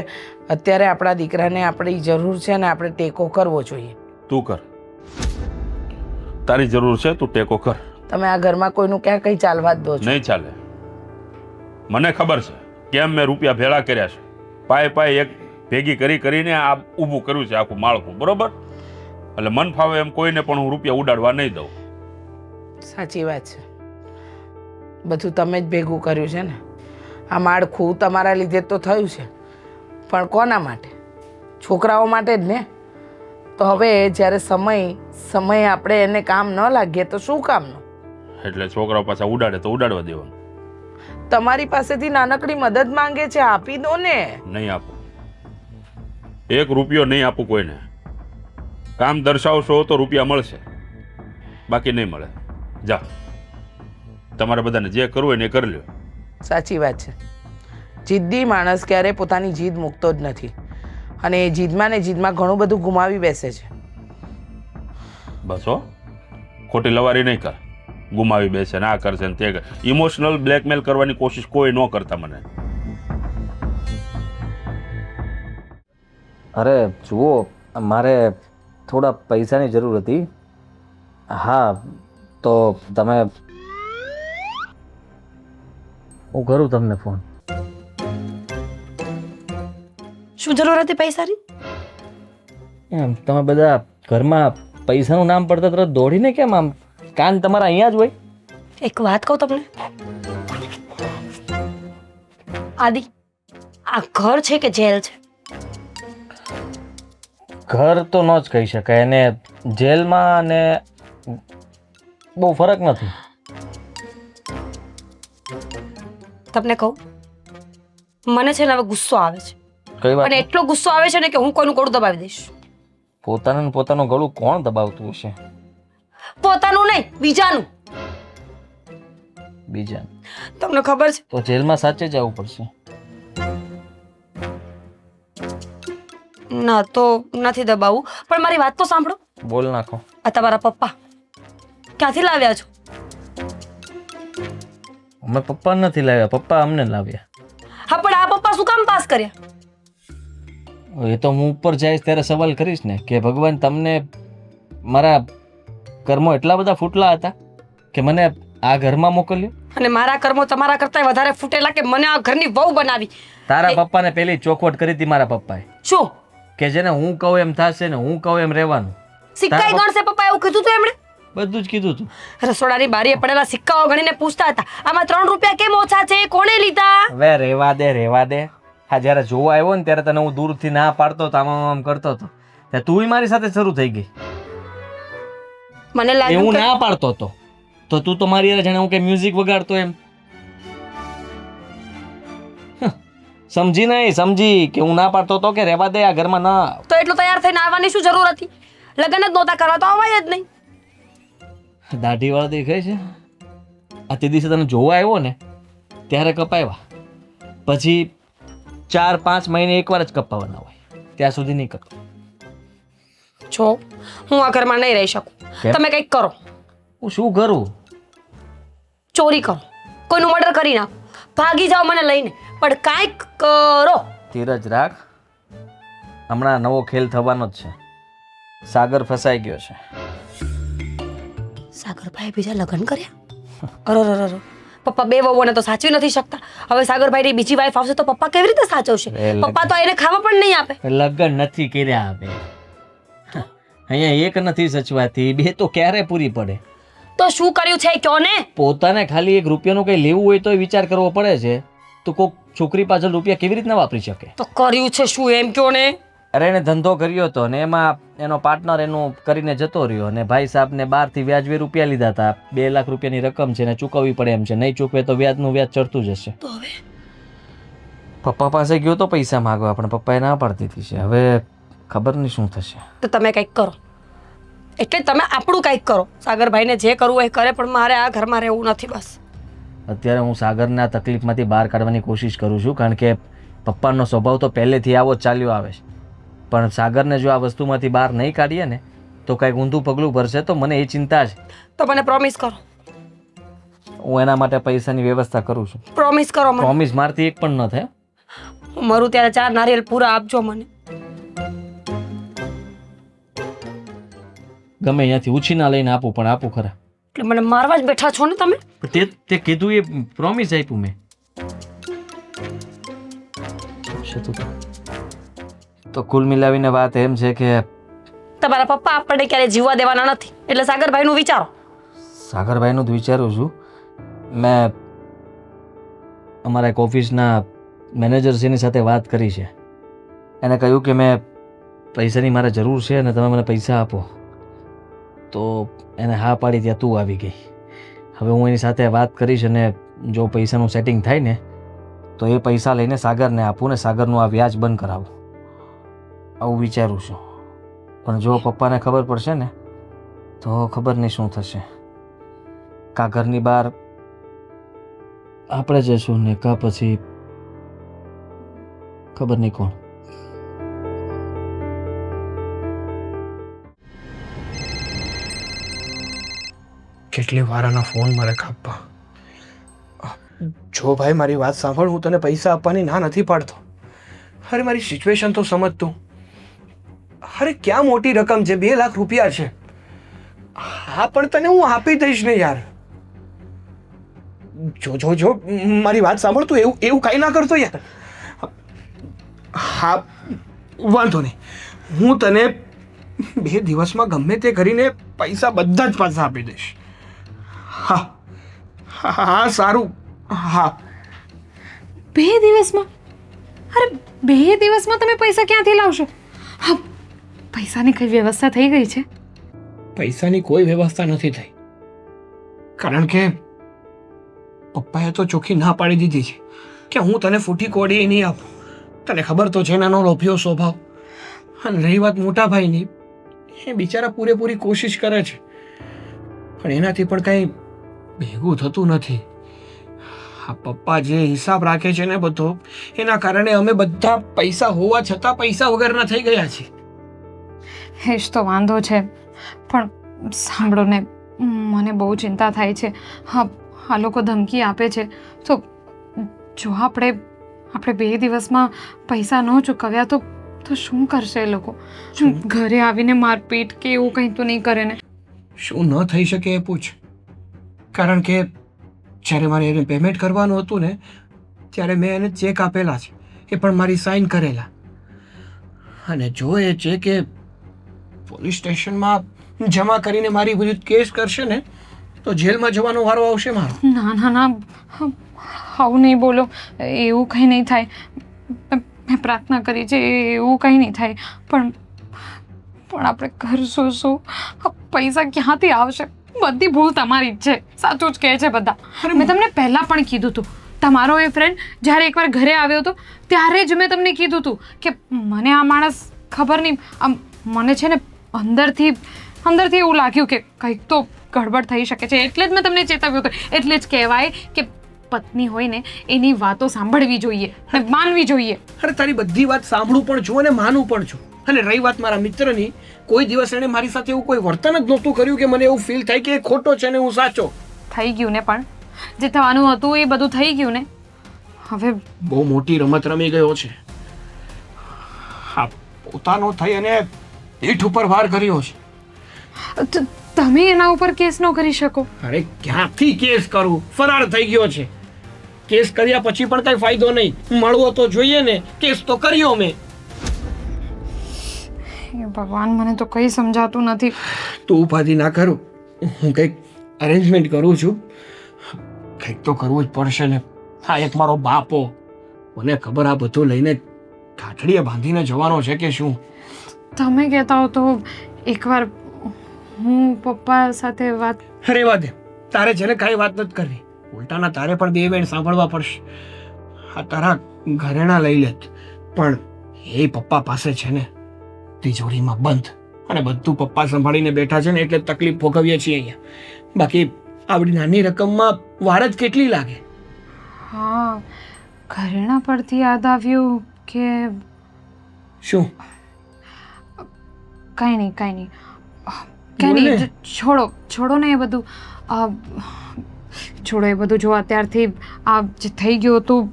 અત્યારે આપણા દીકરાને આપણી જરૂર છે ને આપણે ટેકો કરવો જોઈએ. તું કર, તારી જરૂર છે, તું ટેકો કર. તમે આ ઘરમાં કોઈનું ક્યાં કંઈ ચાલવા જ દો છો? નહીં ચાલે. મને ખબર છે કેમ મેં રૂપિયા ભેળા કર્યા છે. પાય એક ભેગી કરીને આ ઊભું કર્યું છે આખું માળખું, બરોબર? એટલે મન ફાવે એમ કોઈને પણ હું રૂપિયા ઉડાડવા નહીં દઉં. સાચી વાત છે, બધું તમે જ ભેગું કર્યું છે ને. આ માળખું તમારા લીધે તો થયું છે, પણ કોના માટે? છોકરાઓ માટે જ ને. તો હવે જ્યારે સમય આપણે એને કામ ન લાગીએ તો શું કામનું? એટલે છોકરાઓ પાછા ઉડાડે તો ઉડાડવા દેવાનું. તમારી પાસેથી નાનકડી મદદ માંગે છે, આપી દો ને. નહીં આપું, 1 રૂપિયો નહીં આપું કોઈને. કામ દર્શાવશો તો રૂપિયા મળશે, બાકી નહીં મળે. જા, તમારે બધાને જે કરવું હોય ને એ કરી લ્યો. સાચી વાત છે, જિદ્દી માણસ ક્યારે પોતાની જીદ મૂકતો જ નથી, અને એ જીદમાં ઘણું બધું ગુમાવી બેસે છે. બસ હો, ખોટી લવારી નહીં કર. ગુમાવી બેસે ને આ કરશે ને તે કર. ઇમોશનલ બ્લેકમેલ કરવાની કોશિશ કોઈ ન કરતા મને. અરે જુઓ, મારે થોડા પૈસાની જરૂર હતી. હા, તો તમે, હું કરું તમને ફોન. શું જરૂર હતી પૈસાની? એમ તમે બધા ઘરમાં પૈસાનું નામ પડતા તરત દોડીને કેમ આમ? કાન તમારા અહીંયા જ હોય. એક વાત કહું તમને આદિ, આ ઘર છે કે જેલ છે? ઘર તો ન જ કહી શકાય, અને જેલમાં ને બહુ ફરક નથી. તમને કહું, મને છે ને હવે ગુસ્સો આવે છે, કઈ વાત? અને એટલો ગુસ્સો આવે છે ને કે હું કોઈનું ગળું દબાવી દઈશ. પોતાનું ગળું કોણ દબાવતું હશે? પોતાનું નહીં, બીજાનું. બીજા? તમને ખબર છે તો જેલમાં સાચે જવું પડશે. ના તો નથી દબાવું, પણ મારી વાત તો સાંભળો. બોલ નાખો. આ તમારા પપ્પા ક્યાંથી લાવ્યા છો? અમે પપ્પા નથી લાવ્યા, પપ્પા અમને લાવ્યા. હા, પણ આ પપ્પા શું કામ પાસ કર્યા? એ તો હું ઉપર જઈશ ત્યારે સવાલ કરીશ ને કે ભગવાન તમને મારા કર્મો એટલા બધા ફૂટલા હતા કે મને આ ઘરમાં મોકલ્યો. અને મારા કર્મો તમારા કરતા વધારે ફૂટેલા કે મને આ ઘરની વહુ બનાવી. તારા પપ્પાને પેલી ચોખવટ કરી હતી મારા પપ્પાએ શું? કે જેને હું કહું એમ થશે ને હું કહું એમ રહેવાનું. સિક્કાઈ ગણશે પપ્પા, એવું કીધું હતું એમણે? બધું જ કીધું હતું. રસોડાની બારીએ પડેલા સિક્કાઓ ગણીને પૂછતા હતા, આમાં 3 રૂપિયા કેમ ઓછા છે, કોણે લીધા? હવે રેવા દે. હા, જ્યારે જોવા આવ્યો ને ત્યારે તને હું દૂરથી ના પાડતો હતો, આમ કરતો હતો, ત્યારે તું મારી સાથે શરૂ થઈ ગઈ. મને એ લાગ્યું હું કે ના પાડતો હતો તો તું તો મારી હારે જાણે હું કે મ્યુઝિક વગાડતો એમ. સમજી નહીં, સમજી કે હું ના પાડતો હતો કે રહેવા દે, આ ઘરમાં ના. તો એટલું તૈયાર થઈને આવવાની શું જરૂર હતી? લગ્ન જ નહોતા કરવા તો આવાય જ નહીં. દાઢી વાળા દેખાય છે. આ તે દિવસે તને જોવા આવ્યો ને ત્યારે કપાવ્યા, પછી 4-5 મહિને એકવાર જ કપાવવાના હોય, ત્યાં સુધી નહીં કપાય. જો હું આ ઘરમાં નહીં રહી શકું. કેમ? તમે કંઈક કરો. હું શું કરું? ચોરી કરો, કોઈનું મર્ડર કરી નાખો, ભાગી જાઓ મને લઈને, પણ કાંઈક કરો. ધીરજ રાખ, હમણાં નવો ખેલ થવાનો જ છે. સાગર ફસાઈ ગયો છે. સાગરભાઈ બીજા લગ્ન કર્યા? અરે પપ્પા બે વહુઓને તો સાચવી નથી શકતા. હવે સાગરભાઈની બીજી વાઈફ આવશે તો પપ્પા કેવી રીતે સાચવશે? પપ્પા તો એને ખાવા પણ નહીં આપે. લગ્ન નથી કર્યા હવે. અહીંયા એક નથી સચવાતી, બે તો ક્યારે પૂરી પડે? તો શું કર્યું છે કયો ને? પોતાને ખાલી 1 રૂપિયાનું કંઈ લેવું હોય તો વિચાર કરવો પડે છે. તો કોઈક છોકરી પાછળ રૂપિયા કેવી રીતના વાપરી શકે? તો કર્યું છે શું એમ કયો ને? અરે એને ધંધો કર્યો હતો ને એમાં એનો પાર્ટનર એનું કરીને જતો રહ્યો અને ભાઈ સાહેબને બહારથી વ્યાજબી રૂપિયા લીધા હતા. 2 લાખ રૂપિયાની રકમ છે ને ચૂકવવી પડે એમ છે. નહીં ચૂકવે તો વ્યાજનું વ્યાજ ચડતું જશે. તો હવે પપ્પા પાસે ગયો તો પૈસા માંગવા, પણ પપ્પાએ ના પાડતી હતી છે. હવે ખબર નહીં શું થશે. તો તમે કંઈક કરો, એટલે તમે આપણું કંઈક કરો. સાગરભાઈને જે કરવું હોય એ કરે, પણ મારે આ ઘરમાં રહેવું નથી બસ. અત્યારે હું સાગરને આ તકલીફમાંથી બહાર કાઢવાની કોશિશ કરું છું, કારણ કે પપ્પાનો સ્વભાવ તો પહેલેથી આવો જ ચાલ્યો આવે છે. પણ સાગરને જો આ વસ્તુમાંથી બહાર નહીં કાઢીએ ને તો કંઈક ઊંધું પગલું ભરશે, તો મને એ ચિંતા છે. તો મને પ્રોમિસ કરો. હું એના માટે પૈસાની વ્યવસ્થા કરું છું. પ્રોમિસ કરો મને. પ્રોમિસ મારથી એક પણ ન થાય. હું મરું ત્યારે 4 નારિયેલ પૂરા આપજો મને. ગમે અહીંયાથી ઉછીના લઈને આપું, પણ આપું ખરા. એટલે મને મારવા જ બેઠા છો ને તમે? તે કીધું એ પ્રોમિસ આપ્યું મેં. તો કુલ મિલાવીને વાત એમ છે કે તમારા પપ્પા આપણને ક્યારે જીવવા દેવાના નથી, એટલે સાગરભાઈનું વિચારો. સાગરભાઈનું જ વિચારું છું. મેં અમારા એક ઓફિસના મેનેજરશ્રીની સાથે વાત કરી છે. એને કહ્યું કે મેં પૈસાની મારે જરૂર છે અને તમે મને પૈસા આપો. તો એને હા પાડી ત્યાં તું આવી ગઈ. હવે હું એની સાથે વાત કરીશ અને જો પૈસાનું સેટિંગ થાય ને તો એ પૈસા લઈને સાગરને આપું ને સાગરનું આ વ્યાજ બંધ કરાવું, આવું વિચારું છું. પણ જો પપ્પાને ખબર પડશે ને તો ખબર નહીં શું થશે. કા ઘરની બહાર આપણે જશું ને કા પછી ખબર નહીં કોણ. કેટલી વાર આના ફોન મારે કાપવા. જો ભાઈ મારી વાત સાંભળ, હું તને પૈસા આપવાની ના નથી પાડતો. અરે મારી સિચ્યુએશન તો સમજ તું. અરે ક્યાં મોટી રકમ છે, 2 લાખ રૂપિયા છે. હા પણ તને હું આપી દઈશ ને યાર. જો મારી વાત સાંભળ, તું એવું કાંઈ ના કરતો યાર. હા વાંધો નહીં, હું તને 2 દિવસમાં ગમે તે કરીને પૈસા બધા જ પાછા આપી દઈશ. હા હા સારું. હા 2 દિવસમાં? અરે 2 દિવસમાં તમે પૈસા ક્યાંથી લાવશો? હા, પૈસાની કઈ વ્યવસ્થા થઈ ગઈ છે? પૈસાની કોઈ વ્યવસ્થા નથી થઈ, કારણ કે પપ્પાએ તો ચોખ્ખી ના પાડી દીધી છે કે હું તને ફૂટી કોડી નહીં આપું. તને ખબર તો છે નાનો લોભિયો સ્વભાવ. અને રહી વાત મોટા ભાઈની, એ બિચારા પૂરેપૂરી કોશિશ કરે છે, પણ એનાથી પણ કંઈ ભેગું થતું નથી. આ પપ્પા જે હિસાબ રાખે છે ને બધો, એના કારણે અમે બધા પૈસા હોવા છતાં પૈસા વગરના થઈ ગયા છીએ. એ જ તો વાંધો છે. પણ સાંભળો ને, મને બહુ ચિંતા થાય છે. હા, આ લોકો ધમકી આપે છે, તો જો આપણે 2 દિવસમાં પૈસા ન ચૂકવ્યા તો શું કરશે એ લોકો? ઘરે આવીને મારપીટ કે એવું કંઈ તો નહીં કરે ને? શું ન થઈ શકે એ પૂછ. કારણ કે જ્યારે મારે એને પેમેન્ટ કરવાનું હતું ને, ત્યારે મેં એને ચેક આપેલા છે, એ પણ મારી સાઇન કરેલા. અને જો એ ચેક એ પોલીસ સ્ટેશનમાં જમા કરીને મારી વિરુદ્ધ કેસ કરશે ને તો જેલમાં જવાનો વારો આવશે મારો. ના, આવું નહીં બોલો. એવું કંઈ નહીં થાય. મેં પ્રાર્થના કરી છે, એવું કંઈ નહીં થાય. પણ આપણે કરશું શું? પૈસા ક્યાંથી આવશે? બધી ભૂલ તમારી જ છે. સાચું જ કહે છે બધા. મેં તમને પહેલાં પણ કીધું હતું. તમારો એ ફ્રેન્ડ જ્યારે એકવાર ઘરે આવ્યો હતો ત્યારે જ મેં તમને કીધું હતું કે મને આ માણસ ખબર નહીં, આમ મને છે ને અંદરથી એવું લાગ્યું કે કંઈક તો ગડબડ થઈ શકે છે. એટલે જ મેં તમને ચેતવ્યું હતું. એટલે જ કહેવાય કે પત્ની હોય ને એની વાતો સાંભળવી જોઈએ, માનવી જોઈએ. અરે તારી બધી વાત સાંભળું પણ છું અને માનું પણ છું, અને રહી વાત મારા મિત્રની, કોઈ દિવસ એણે મારી સાથે એવું કોઈ વર્તન જ નહોતું કર્યું કે મને એવું ફીલ થાય કે એ ખોટો છે ને હું સાચો. થઈ ગયું ને, પણ જે થવાનું હતું એ બધું થઈ ગયું ને. હવે બહુ મોટી રમત રમી ગયો છે. હા, પોતાનો થઈ અને પીઠ ઉપર વાર કર્યો છે. તમે એના ઉપર કેસ ન કરી શકો. અરે ક્યાંથી કેસ કરું? ફરાર થઈ ગયો છે. કેસ કર્યા પછી પણ કઈ ફાયદો નહીં. મળવો તો જોઈએ ને. કેસ તો કર્યો મેં. એ ભગવાન, મને તો કંઈ સમજાતું નથી. તું ઉપાધિ ના કરું, હું કંઈક અરેન્જમેન્ટ કરું છું. કંઈક તો કરવું જ પડશે ને. હા, એક મારો બાપો, મને ખબર આ બધું લઈને કાઠડીએ બાંધીને જવાનો છે કે શું. તમે કહેતા હો તો એકવાર હું પપ્પા સાથે વાત. અરે વાત તારે છે ને કાંઈ વાત નથી કરવી. ઉલટાના તારે પણ બે વેણ સાંભળવા પડશે. આ તારા ઘરેણા લઈ લેત, પણ એ પપ્પા પાસે છે ને તિજોરીમાં બંધ, અને બધું પપ્પા સંભાળીને બેઠા છે ને એટલે તકલીફ ભોગવીએ છીએ અહીંયા. બાકી આવડી નાની રકમમાં વાર જ કેટલી લાગે. હા, ઘરેણા પરથી યાદ આવ્યું કે શું? કાંઈ નહીં, કાંઈ નહીં. છોડો ને એ બધું. છોડો એ બધું. જો અત્યારથી આ જે થઈ ગયું હતું,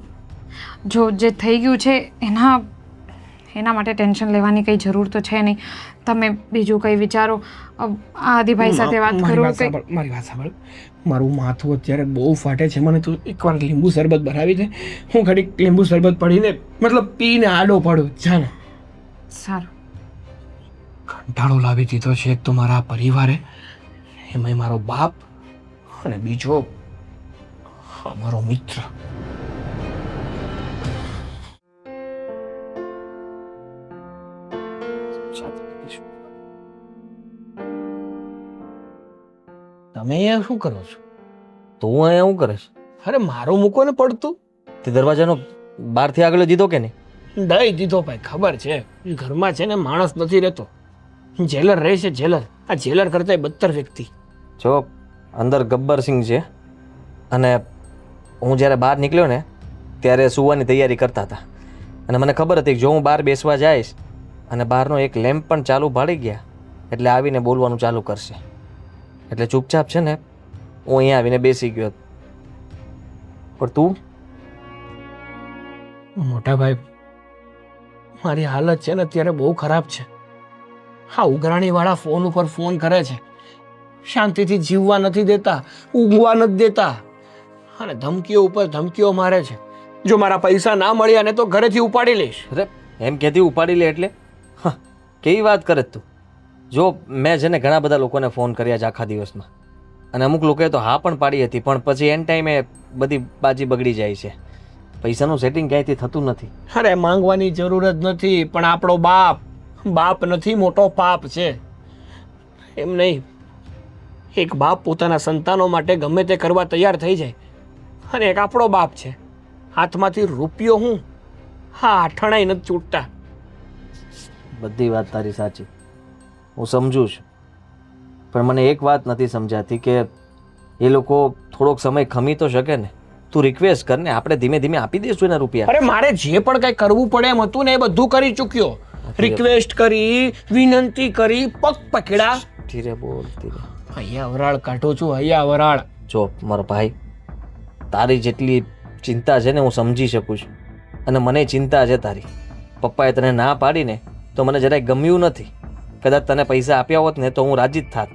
જો જે થઈ ગયું છે એના માટે ટેન્શન લેવાની કંઈ જરૂર તો છે નહીં. તમે બીજું કંઈ વિચારો. આદિભાઈ સાથે વાત કરો. મારી વાત સાંભળ. મારું માથું અત્યારે બહુ ફાટે છે. મને તું એકવાર લીંબુ શરબત ભરાવી દે. હું ઘડીક લીંબુ શરબત પડીને મતલબ પીને આડો પડું. જાને. સારું. કંટાળો લાવી દીધો છે એક તો મારા પરિવારે, એમાંય મારો બાપ, અને બીજો મારો મિત્ર. તમે અહીંયા શું કરો છો? તું અહીંયા શું કરે છે? અરે મારું મૂકો ને પડતું. તે દરવાજાનો બહારથી આગળ દીધો કે નહીં? દઈ દીધો ભાઈ. ખબર છે ઘરમાં છે ને માણસ નથી રહેતો. જેલર રહે છે, જેલર. આ જેલર કરતા બદતર વ્યક્તિ. જો અંદર ગબ્બરસિંહ છે, અને હું જ્યારે બહાર નીકળ્યો ને ત્યારે સૂવાની તૈયારી કરતા હતા, અને મને ખબર હતી કે જો હું બહાર બેસવા જઈશ અને બહારનો એક લેમ્પ પણ ચાલુ ભાળી ગયા એટલે આવીને બોલવાનું ચાલુ કરશે. એટલે ચૂપચાપ છે ને હું અહીંયા આવીને બેસી ગયો. પણ તું? મોટા ભાઈ, મારી હાલત છે ને અત્યારે બહુ ખરાબ છે. હા, ઉઘરાણીવાળા ફોન ઉપર ફોન કરે છે, શાંતિથી જીવવા નથી દેતા, ઊંઘવા નથી દેતા, અને ધમકીઓ ઉપર ધમકીઓ મારે છે. જો મારા પૈસા ના મળ્યા ને તો ઘરેથી ઉપાડી લઈશ. અરે એમ કહેતી ઉપાડી લે એટલે? હા, કેવી વાત કરે તું? જો મેં છે ને ઘણા બધા લોકોને ફોન કર્યા છે આખા દિવસમાં, અને અમુક લોકોએ તો હા પણ પાડી હતી, પણ પછી એન ટાઈમે બધી બાજી બગડી જાય છે. પૈસાનું સેટિંગ ક્યાંયથી થતું નથી. અરે માંગવાની જરૂર જ નથી, પણ આપણો બાપ નથી, મોટો પાપ છે. એમ નહીં, એક બાપ પોતાના સંતાનો માટે ગમે તે કરવા તૈયાર થઈ જાય, અને એક આપણો બાપ છે, હાથમાંથી રૂપિયો હું હા આઠણાઈ નથી છૂટતા. બધી વાત તારી સાચી, હું સમજુ છું, પણ મને એક વાત નથી સમજાતી કે એ લોકો થોડોક સમય ખમી તો શકે ને. તું રિક્વેસ્ટ કર ને, આપણે ધીમે ધીમે આપી દઈશું એના રૂપિયા. અરે મારે જે પણ કઈ કરવું પડે એમ હતું ને એ બધું કરી ચૂક્યો. રિક્વેસ્ટ કરી, વિનંતી કરી, પગ પકડા. ધીરે બોલ, ધીરે. અહીંયા વરાળ કાઢું છું, અહીંયા વરાળ. જો મારો ભાઈ, તારી જેટલી ચિંતા છે ને હું સમજી શકું છું, અને મને ચિંતા છે તારી. પપ્પાએ તને ના પાડીને તો મને જરાય ગમ્યું નથી. કદાચ તને પૈસા આપ્યા હોત ને તો હું રાજી જ થાત,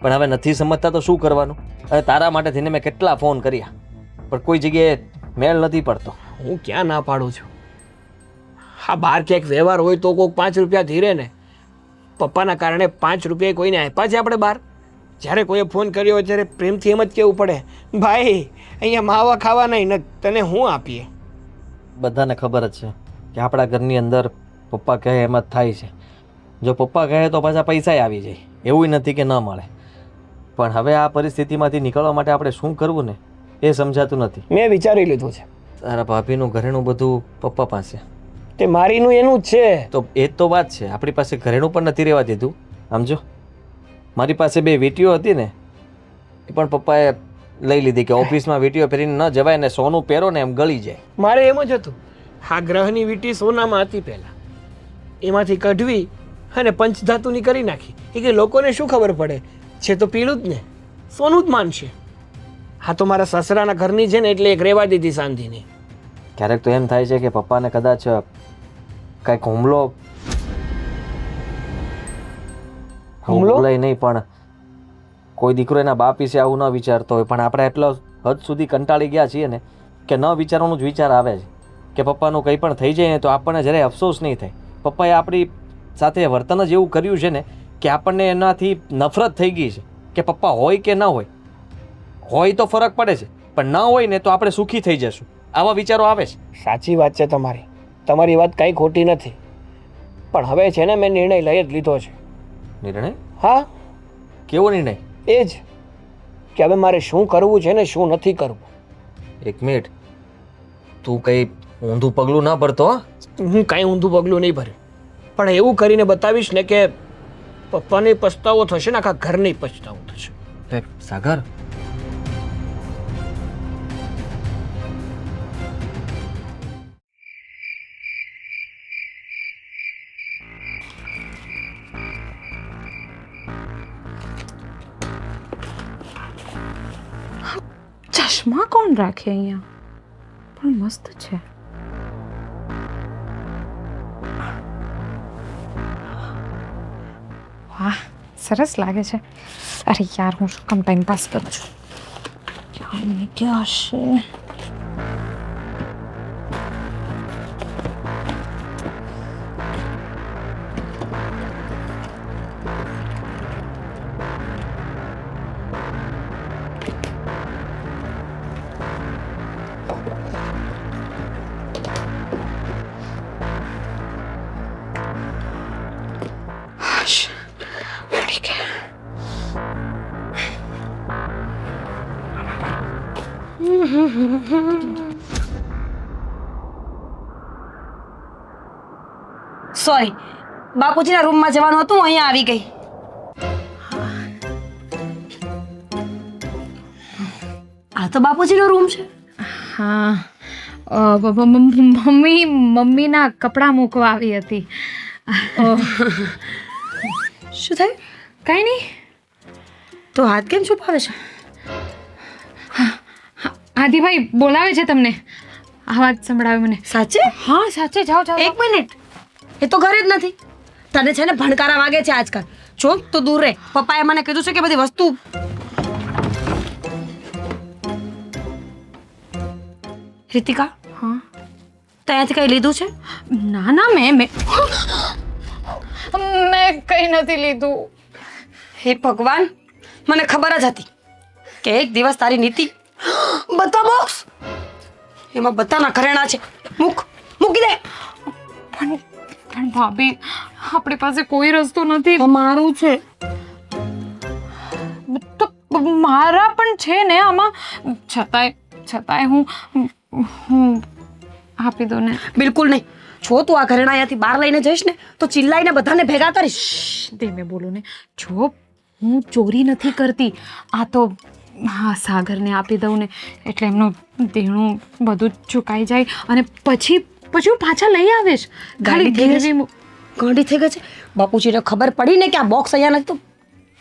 પણ હવે નથી સમજતા તો શું કરવાનું? અને તારા માટે થઈને મેં કેટલા ફોન કર્યા, પણ કોઈ જગ્યાએ મેળ નથી પડતો. હું ક્યાં ના પાડું છું? હા, બહાર ક્યાંક વ્યવહાર હોય તો કોઈક 5 રૂપિયા ધીરે ને. પપ્પાના કારણે 5 રૂપિયા કોઈને આપ્યા છે આપણે બહાર? જ્યારે કોઈએ ફોન કર્યો હોય ત્યારે પ્રેમથી એમ જ કહેવું પડે, ભાઈ અહીંયા માવા ખાવા નહીં ને તને હું આપીએ. બધાને ખબર જ છે કે આપણા ઘરની અંદર પપ્પા કહે એમ જ થાય છે. જો પપ્પા કહે તો પાછા પૈસા આવી જાય, એવું નથી કે ન મળે. પણ હવે આ પરિસ્થિતિમાંથી નીકળવા માટે આપણે શું કરવું ને એ સમજાતું નથી. મેં વિચારી લીધું છે. તારા ભાભીનું ઘરેણું બધું પપ્પા પાસે, તે મારીનું એનું જ છે. તો એ જ તો વાત છે. આપણી પાસે ઘરેણું પણ નથી રહેવા દીધું. સમજો, મારી પાસે 2 વીંટીઓ હતી ને એ પણ પપ્પાએ લઈ લીધી કે ઓફિસમાં વીંટીઓ પહેરીને ન જવાય ને સોનું પહેરો ને એમ ગળી જાય. મારે એમ જ હતું. હા, ગ્રહની વીંટી સોનામાં હતી પહેલા, એમાંથી કઢવી અને પંચધાતુની કરી નાખી. એ કે લોકોને શું ખબર પડે, છે તો પીળું જ ને, સોનું જ માનશે. હા તો મારા સસરાના ઘરની છે ને એટલે એક રહેવા દીધી શાંતિની. ક્યારેક તો એમ થાય છે કે પપ્પાને કદાચ કંઈક હુમલો બોલાય નહીં, પણ કોઈ દીકરો એના બાપ વિશે આવું ન વિચારતો હોય, પણ આપણે એટલો હદ સુધી કંટાળી ગયા છીએ ને કે ન વિચારવાનું જ વિચાર આવે છે કે પપ્પાનું કંઈ પણ થઈ જાય ને તો આપણને જરાય અફસોસ નહીં થાય. પપ્પાએ આપણી સાથે વર્તન જ એવું કર્યું છે ને કે આપણને એનાથી નફરત થઈ ગઈ છે કે પપ્પા હોય કે ન હોય. હોય તો ફરક પડે છે, પણ ન હોય ને તો આપણે સુખી થઈ જશું, આવા વિચારો આવે છે. સાચી વાત છે તમારી, તમારી વાત કાંઈ ખોટી નથી. પણ હવે છે ને મેં નિર્ણય લઈ જ લીધો છે. નિર્ણય? હા, કેવો નિર્ણય? એ જ કે હવે મારે શું કરવું છે ને શું નથી કરવું. એક મિનિટ, તું કંઈ ઊંધું પગલું ના ભરતો? હું કાંઈ ઊંધું પગલું નહીં ભર્યું, પણ એવું કરીને બતાવીશ ને કે પપ્પાને પછતાવો થશે ને આખા ઘરને પછતાવો થશે. સાગર, ચશ્મા કોણ રાખે અહીંયા? પણ મસ્ત છે. વાહ, સરસ લાગે છે. અરે યાર, હું શું કામ ટાઈમ પાસ કરું છું? ક્યાં હશે? સોરી, બાપુજીના રૂમમાં જવાનું હતું, હું અહીંયા આવી ગઈ. આ તો બાપુજીનો રૂમ છે. હા, મમ્મીના કપડાં મૂકવા આવી હતી. શું થયું? કાંઈ નહીં. તો હાથ કેમ છુપાવે છે? આદિભાઈ બોલાવે છે તમને. અવાજ સંભળાવે મને. સાચે? હા સાચે, જાઓ જાઓ. એક મિનિટ, એ તો ઘરે જ નથી. તને છે ને ભણકારા વાગે છે આજકાલ. જો તું દૂર રહે. પપ્પાએ મને કીધું છે કે બધી વસ્તુ. રીતિકા, હા, તે અહીંયાથી કઈ લીધું છે? ના ના, મેં કંઈ નથી લીધું. હે ભગવાન, મને ખબર જ હતી કે એક દિવસ તારી નીતિ. બધા બોક્સ એમાં બધાના ઘરેણા છે. મૂકી દે. પણ ભાભી, આપણી પાસે કોઈ રસ્તો નથી. મારું છે તો મારા પણ છે ને આમાં. છતાંય હું આપી દો ને. બિલકુલ નહીં. જો તું આ ઘરેણા અહીંયાથી બહાર લઈને જઈશ ને તો ચિલ્લાઈને બધાને ભેગા કરીશ. ધીમે બોલો ને. જો હું ચોરી નથી કરતી. આ તો હા, સાગરને આપી દઉં ને એટલે એમનું દેણું બધું જ ચૂકાઈ જાય અને પછી હું પાછા લઈ આવીશ. ગાડી ગાંડી થઈ ગઈ છે. બાપુજીને ખબર પડી ને કે આ બોક્સ અહીંયા નથી તો.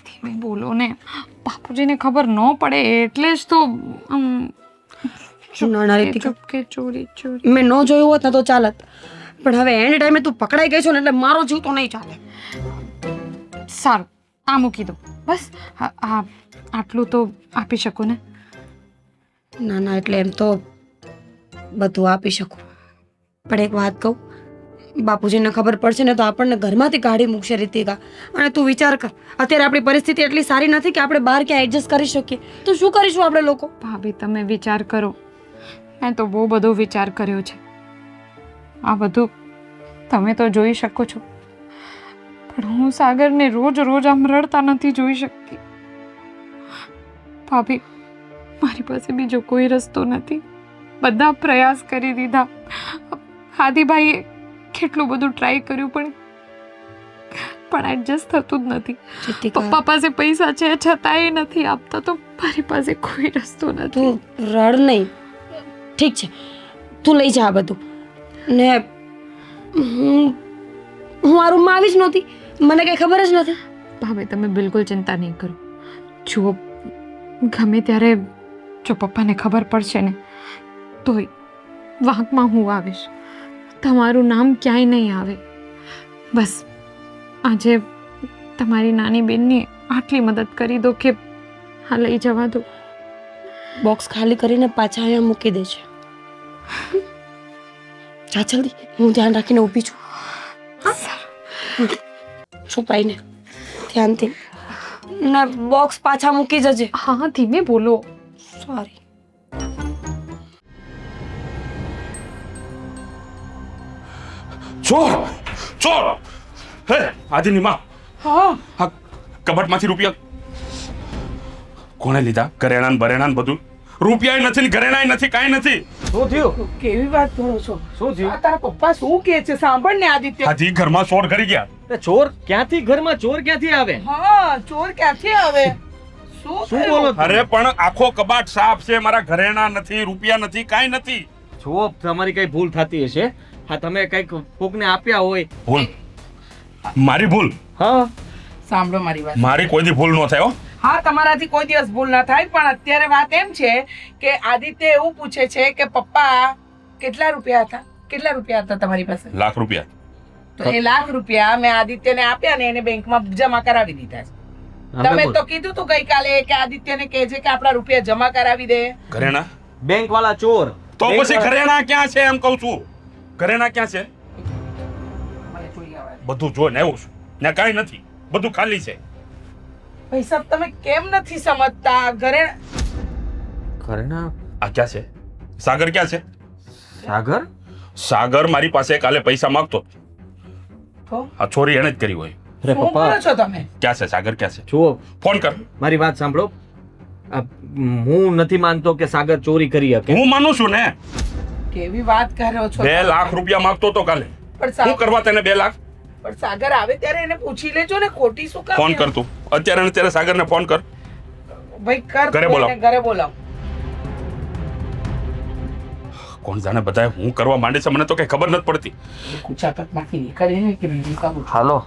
ધીમે બોલો ને. બાપુજીને ખબર ન પડે એટલે જ તો ના રીતિકા, ચૂપકે ચોરી. મેં ન જોયું હોત ને તો ચાલત, પણ હવે એન્ડ ટાઈમે તું પકડાઈ ગઈ છો ને એટલે મારો જીવ તો નહીં ચાલે. સારું, આ મૂકી દો બસ. આટલું તો આપી શકો ને? ના ના, એટલે એમ તો બધું આપી શકું, પણ એક વાત કહું, બાપુજીને ખબર પડશે ને તો આપણને ઘરમાંથી કાઢી મૂકશે રીતિકા. અને તું વિચાર કર, અત્યારે આપણી પરિસ્થિતિ એટલી સારી નથી કે આપણે બહાર ક્યાં એડજસ્ટ કરી શકીએ. તો શું કરીશું આપણે લોકો? ભાભી, તમે વિચાર કરો. મેં તો બહુ બધો વિચાર કર્યો છે. આ બધું તમે તો જોઈ શકો છો, પણ હું સાગરને રોજ આમ રડતા નથી જોઈ શકતી. ભાભી, મારી પાસે બીજો કોઈ રસ્તો નથી. બધા પ્રયાસ કરી દીધા. આદિભાઈએ કેટલું બધું ટ્રાય કર્યું પણ એડજસ્ટ થતું જ નથી. પપ્પા પાસે પૈસા છે છતાંય નથી આપતા, તો મારી પાસે કોઈ રસ્તો નથી. તું રડ નહીં, ઠીક છે, તું લઈ જા આ બધું ને હું આ રૂમમાં આવી જ નહોતી, મને કંઈ ખબર જ નથી. ભાભી તમે બિલકુલ ચિંતા નહીં કરો. જુઓ, ગમે ત્યારે જો પપ્પાને ખબર પડશે ને તોય વાંકમાં હું આવીશ. તમારું નામ ક્યાંય નહીં આવે. બસ આજે તમારી નાની બેનની આટલી મદદ કરી દો કે હા લઈ જવા દો. બોક્સ ખાલી કરીને પાછા અહીંયા મૂકી દેજે. જા જલ્દી, હું ધ્યાન રાખીને ઊભી છું. છુપાઈને ધ્યાનથી ને બોક્સ પાછા મૂકી જજે. હા ધીમે બોલો. સોરી. ચોર ચોર હે આદિની માં હા હા કબાટમાંથી રૂપિયા કોણે લીધા? ઘરેણાં બરેણાં બધું? રૂપિયા નથી ને ઘરેણાં નથી, કાંઈ નથી. શું થયું? કેવી વાત કરો છો? શું થયું? આ તારા પપ્પા શું કહે છે? સાંભળ ને આદિત્ય. હાજી ઘરમાં ચોર કરી ગયા. એ ચોર ક્યાંથી ઘરમાં ચોર ક્યાંથી આવે? હા, ચોર ક્યાંથી આવે? શું શું થયું? બોલો તમે? અરે પણ આખો કબાટ સાફ છે, મારા ઘરેણાં નથી, રૂપિયા નથી, કાંઈ નથી. જુઓ, તમારી કઈ ભૂલ થતી હશે. હા, તમે કઈક કોકને આપ્યા હોય. ભૂલ મારી ભૂલ? હા, સાંભળો મારી વાત. મારી કોઈ દી ભૂલ ન થાય હો. હા, તમારાથી કોઈ દિવસ ભૂલ ના થાય, પણ અત્યારે વાત એમ છે કે આદિત્ય એવું પૂછે છે કે પપ્પા કેટલા રૂપિયા હતા? કેટલા રૂપિયા હતા તમારી પાસે? લાખ રૂપિયા. તો એ લાખ રૂપિયા મેં આદિત્યને આપ્યા ને એને બેંકમાં જમા કરાવી દીધા છે. તમે તો કીધું તું ગઈકાલે કે આદિત્યને કહેજે કે આપણા રૂપિયા જમા કરાવી દે. ઘરેણાં બેંક વાળા ચોર. તો પછી ઘરેણાં ક્યાં છે એમ કહું છું. ઘરેણાં ક્યાં છે? મને જોઈ આવવા દે. બધું જોઈને આવ્યો છું, ને કાંઈ નથી, બધું ખાલી છે. ભાઈ સાહેબ, તમે કેમ નથી સમજતા? ઘરેણા? આ ક્યાં છે? સાગર ક્યાં છે? સાગર? સાગર મારી પાસે કાલે પૈસા માંગતો. તો આ ચોરી એને જ કરી હોય. અરે શું પપ્પા, બોલો છો તમે? ક્યાં છે સાગર? ક્યાં છે? જુઓ, ફોન કર. મારી વાત સાંભળો. હું નથી માનતો કે સાગર ચોરી કરી શકે. હું માનું છું ને. કેવી વાત કરો છો? 2 લાખ રૂપિયા માંગતો તો કાલે. પણ શું કરવા તેને 2 લાખ? પણ સાગર આવે ત્યારે એને પૂછી લેજો ને, ખોટી શું કામ? ફોન કર તું અત્યારે ને અત્યારે સાગરને ફોન કર. ભાઈ કર, ઘરે બોલાવો. એને ઘરે બોલાવો. કોણ જાણે બધા હું કરવા માંડે છે, મને તો કઈ ખબર નથી પડતી. કુચાપતમાંથી નીકળીને કે બીજું કામ? હાલો,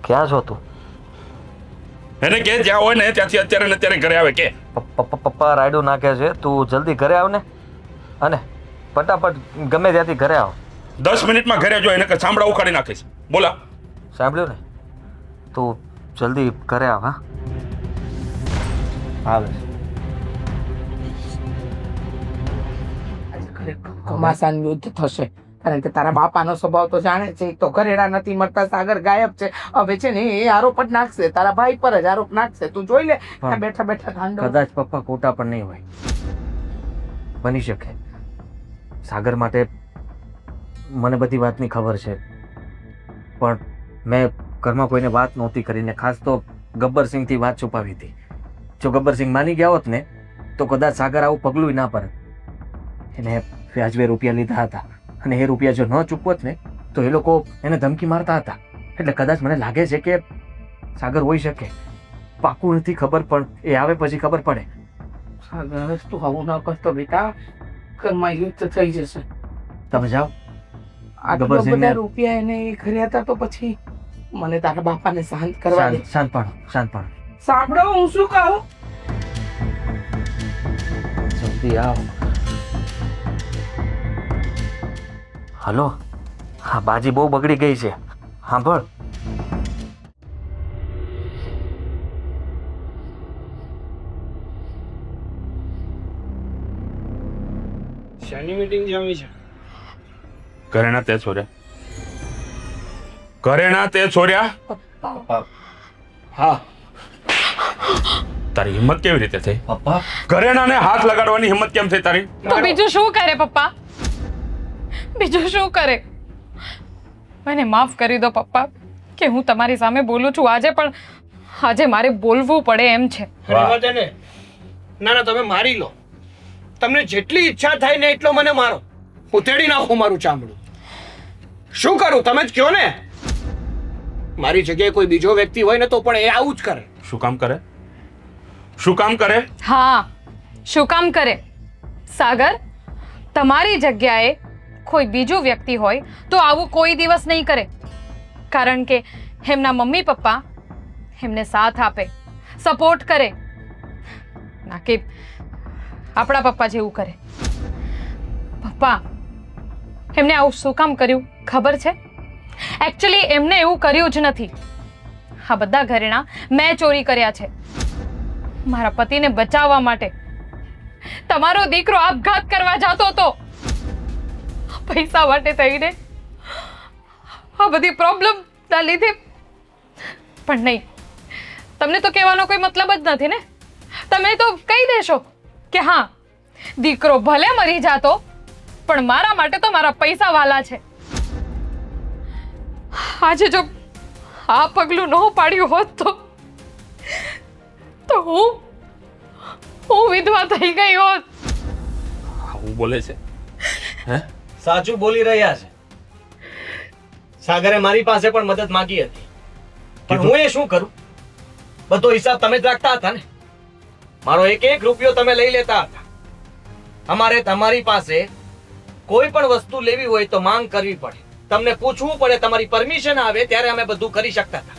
ક્યાં છો તું? એને કે જ્યાં હોય ને ત્યાંથી અત્યારે ને અત્યારે ઘરે આવે કે. પપ્પા રાયડું નાખે છે. તું જલ્દી ઘરે આવ ને, અને ફટાફટ ગમે ત્યાંથી ઘરે આવ. 10 મિનિટમાં ઘરે જો, એને કે ચામડા ઉખાડી નાખીશ. બોલા. સાંભળ્યું ને? તું જલ્દી ઘરે આવ. હા, આવે. આજે ખરેખર ઘમાસાન યુદ્ધ થશે, કારણ કે તારા બાપાનો સ્વભાવ તો જાણે છે. એક તો ઘરેડા નથી મળતા, સાગર ગાયબ છે. હવે છે ને એ આરોપ જ નાખશે, તારા ભાઈ પર જ આરોપ નાખશે. તું જોઈ લે, ત્યાં બેઠા બેઠા ઠાંડો. કદાચ પપ્પા ખોટા પણ નહીં હોય. બની શકે. સાગર માટે મને બધી વાતની ખબર છે, પણ મેં ઘરમાં કોઈને વાત નહોતી કરીને, ખાસ તો ગબ્બરસિંહથી વાત છુપાવી હતી. જો ગબ્બરસિંહ માની ગયા હોત ને તો કદાચ સાગર આવું પગલું ના પડે. એને વ્યાજબે રૂપિયા લીધા હતા, અને એ રૂપિયા જો ન ચૂકવત ને તો એ લોકો એને ધમકી મારતા હતા. એટલે કદાચ મને લાગે છે કે સાગર હોઈ શકે. પાકું નથી ખબર, પણ એ આવે પછી ખબર પડે. સાગર, તું આવું ન કરતો બેટા, ઘરમાં યુદ્ધ થઈ જશે. તમે જાઓ. આટલા ગબ્બરસિંહને- બધા રૂપિયા એને એ કર્યા હતા, તો પછી મને તારા બાપાને શાંત કરવા દે. શાંત પાડો, શાંત પાડો. સાંભળો, હું શું કહું? જલ્દી આવો. હલો, હા, બાજી બહુ બગડી ગઈ છે. સાંભળ. શાની મીટિંગ જમી છે? ઘરેણા તે છોર્યા? ઘરેણા તે છોર્યા? હા. તારી હિંમત કેવી રીતે થઈ? પપ્પા, ઘરેણાને હાથ લગાડવાની હિંમત કેમ થઈ તારી? તો બીજું શું કરે પપ્પા? બીજું શું કરે? મને માફ કરી દો પપ્પા કે હું તમારી સામે બોલું છું આજે, પણ આજે મારે બોલવું પડે એમ છે. રહેવા દે ને. ના ના, તમે મારી લો. તમને જેટલી ઈચ્છા થાય ને એટલો મને મારો. ઉતેડી નાખો મારું ચામડું. શું કરું તમે જ કહો ને. મારી જગ્યાએ કોઈ બીજો વ્યક્તિ હોય ને તો પણ એ આવું જ કરે. શું કામ કરે? શું કામ કરે? હા, શું કામ કરે? સાગર, તમારી જગ્યાએ કોઈ બીજું વ્યક્તિ હોય તો આવું કોઈ દિવસ નહીં કરે. કારણ કે એમના મમ્મી પપ્પા એમને સાથ આપે, સપોર્ટ કરે, ના કે આપણા પપ્પા જેવું કરે. પપ્પા એમને આવું શું કામ કર્યું ખબર છે? એકચ્યુઅલી એમને એવું કર્યું જ નથી. આ બધા ઘરેણાં મેં ચોરી કર્યા છે મારા પતિને બચાવવા માટે. તમારો દીકરો આપઘાત કરવા જતો હતો, પૈસા માટે થઈને આ બધી પ્રોબ્લેમ ના લીધે. પણ નહીં, તમને તો કહેવાનો કોઈ મતલબ જ નથી ને. તમે તો કહી દેશો કે હા દીકરો ભલે મરી જાતો પણ મારા માટે તો મારા પૈસા વાલા છે. આજે જો આ પગલું ન પાડ્યું હોત તો હું વિધવા થઈ ગઈ હોત. હું બોલે છે હે? સાચું બોલી રહ્યા છે. સાગરે મારી પાસે પણ મદદ માંગી હતી, પણ હું એ શું કરું? બધો હિસાબ તમે જ રાખતા હતા ને. મારો એક એક રૂપિયો તમે લઈ લેતા હતા. અમારે તમારી પાસે કોઈ પણ વસ્તુ લેવી હોય તો માંગ કરવી પડે, તમને પૂછવું પડે, તમારી પરમિશન આવે ત્યારે અમે બધું કરી શકતા હતા.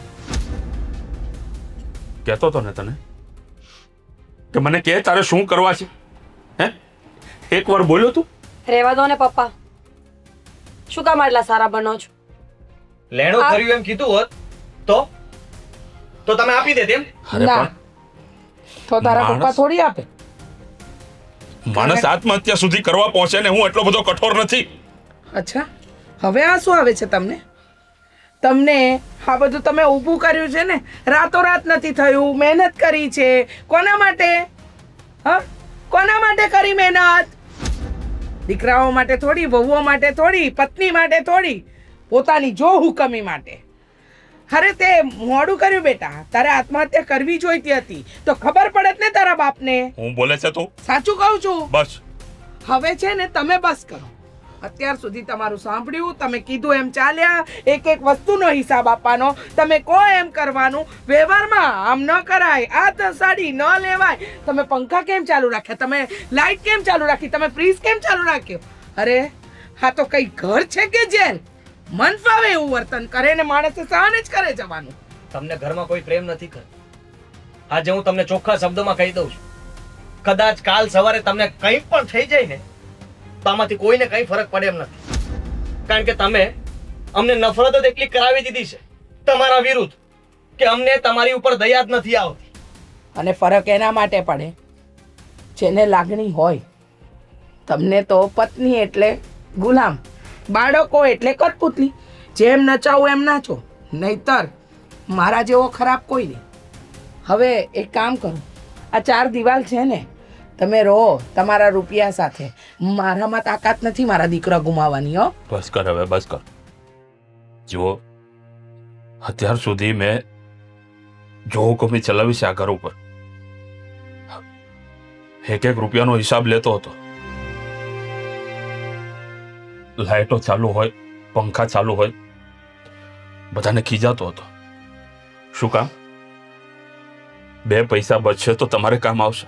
કહેતો તો ને તને કે મને કે તારે શું કરવા છે? હે, એકવાર બોલ્યો તું? રહેવા દો ને પપ્પા, શું કામ આટલા સારા બનો છો? લેણું કર્યું એમ કીધું હોત તો તમે આપી દે તેમ. અરે ના. પણ તો તારા માણસ- પપ્પા થોડી આપે. માણસ આત્મહત્યા સુધી કરવા પહોંચે ને હું એટલો બધો કઠોર નથી. અચ્છા, હવે આ શું આવે છે તમને? તમને આ બધું તમે ઊભું કર્યું છે ને, રાતોરાત નથી થયું, મહેનત કરી છે. કોના માટે? હા, કોના માટે કરી મહેનત? દીકરાઓ માટે થોડી, વહુઓ માટે થોડી, પત્ની માટે થોડી, પોતાની જો હુકમી માટે. અરે તે મોડું કર્યું બેટા, તારે આત્મહત્યા કરવી જોઈતી હતી તો ખબર પડત ને તારા બાપને. હું બોલે છે તું? સાચું કહું છું. બસ હવે છે ને તમે બસ કરો. અત્યાર સુધી તમારું સાંભળ્યું, તમે કીધું એમ ચાલ્યા, એક એક વસ્તુનો હિસાબ આપવાનો, તમે કહો એમ કરવાનું. વ્યવહારમાં આમ ન કરાય, આ તો સાડી ન લેવાય. તમે પંખા કેમ ચાલુ રાખ્યા? તમે લાઈટ કેમ ચાલુ રાખી? તમે ફ્રીજ કેમ ચાલુ રાખ્યો? અરે હા તો કઈ ઘર છે કે જેલ? મન ફાવે એવું વર્તન કરે ને માણસે સહન જ કરે જવાનું. તમને ઘરમાં કોઈ પ્રેમ નથી કરતો. આજે હું તમને ચોખ્ખા શબ્દોમાં કહી દઉં છું, કદાચ કાલ સવારે તમને કંઈ પણ થઈ જાય ને તો આમાંથી કોઈને કંઈ ફરક પડે એમ નથી. કારણ કે તમે અમને નફરત જ એટલી કરાવી દીધી છે તમારા વિરુદ્ધ કે અમને તમારી ઉપર દયા જ નથી આવતી. અને ફરક એના માટે પડે જેને લાગણી હોય. તમને તો પત્ની એટલે ગુલામ, બાળકો એટલે કઠપુતલી. જેમ નચાવું એમ નાચો, નહીતર મારા જેવો ખરાબ કોઈ નહીં. હવે એક કામ કરો, આ 4 દિવાલ છે ને, તમે રહો તમારા રૂપિયા સાથે. મારામાં તાકાત નથી મારા દીકરા ગુમાવવાની. હો, બસ કર, હવે બસ કર. જુઓ, અત્યાર સુધી મેં જો હુકમી ચલાવી છે આ ઘર ઉપર, એક એક રૂપિયાનો હિસાબ લેતો હતો. લાઇટો ચાલુ હોય, પંખા ચાલુ હોય, બધાને ખીજાતો હતો. શું કામ? 2 પૈસા બચશે તો તમારે કામ આવશે.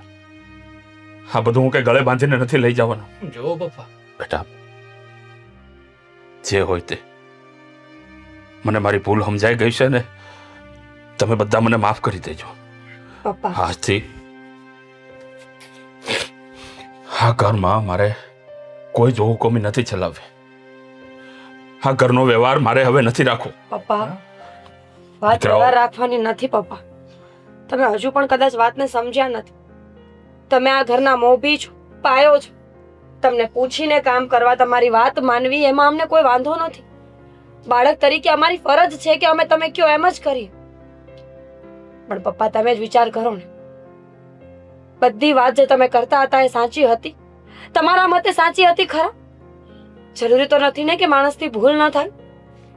આ બધું હું કઈ ગળે બાંધીને નથી લઈ જવાનું. જો પપ્પા, બેટા, જે હોય તે, મને મારી ભૂલ સમજાઈ ગઈ છે ને, તમે બધા મને માફ કરી દેજો. પપ્પા આજથી આ ઘરમાં મારે કોઈ જો હુકમી નથી ચલાવવી. આ ઘરનો વ્યવહાર મારે હવે નથી રાખવો. પપ્પા વાત દીકરાઓ. વ્યવહાર રાખવાની નથી પપ્પા. તમે હજુ પણ કદાચ વાતને સમજ્યા નથી. તમે આ ઘરના મોભી છો, પાયો છો. તમને પૂછીને કામ કરવા, તમારી વાત માનવી, એમાં અમને કોઈ વાંધો નથી. બાળક તરીકે અમારી ફરજ છે કે અમે તમે કયો એમ જ કરીએ. પણ પપ્પા તમે જ વિચાર કરો ને, બધી વાત જે તમે કરતા હતા એ સાચી હતી? તમારા મતે સાચી હતી ખરા? જરૂરી તો નથી ને કે માણસથી ભૂલ ન થાય.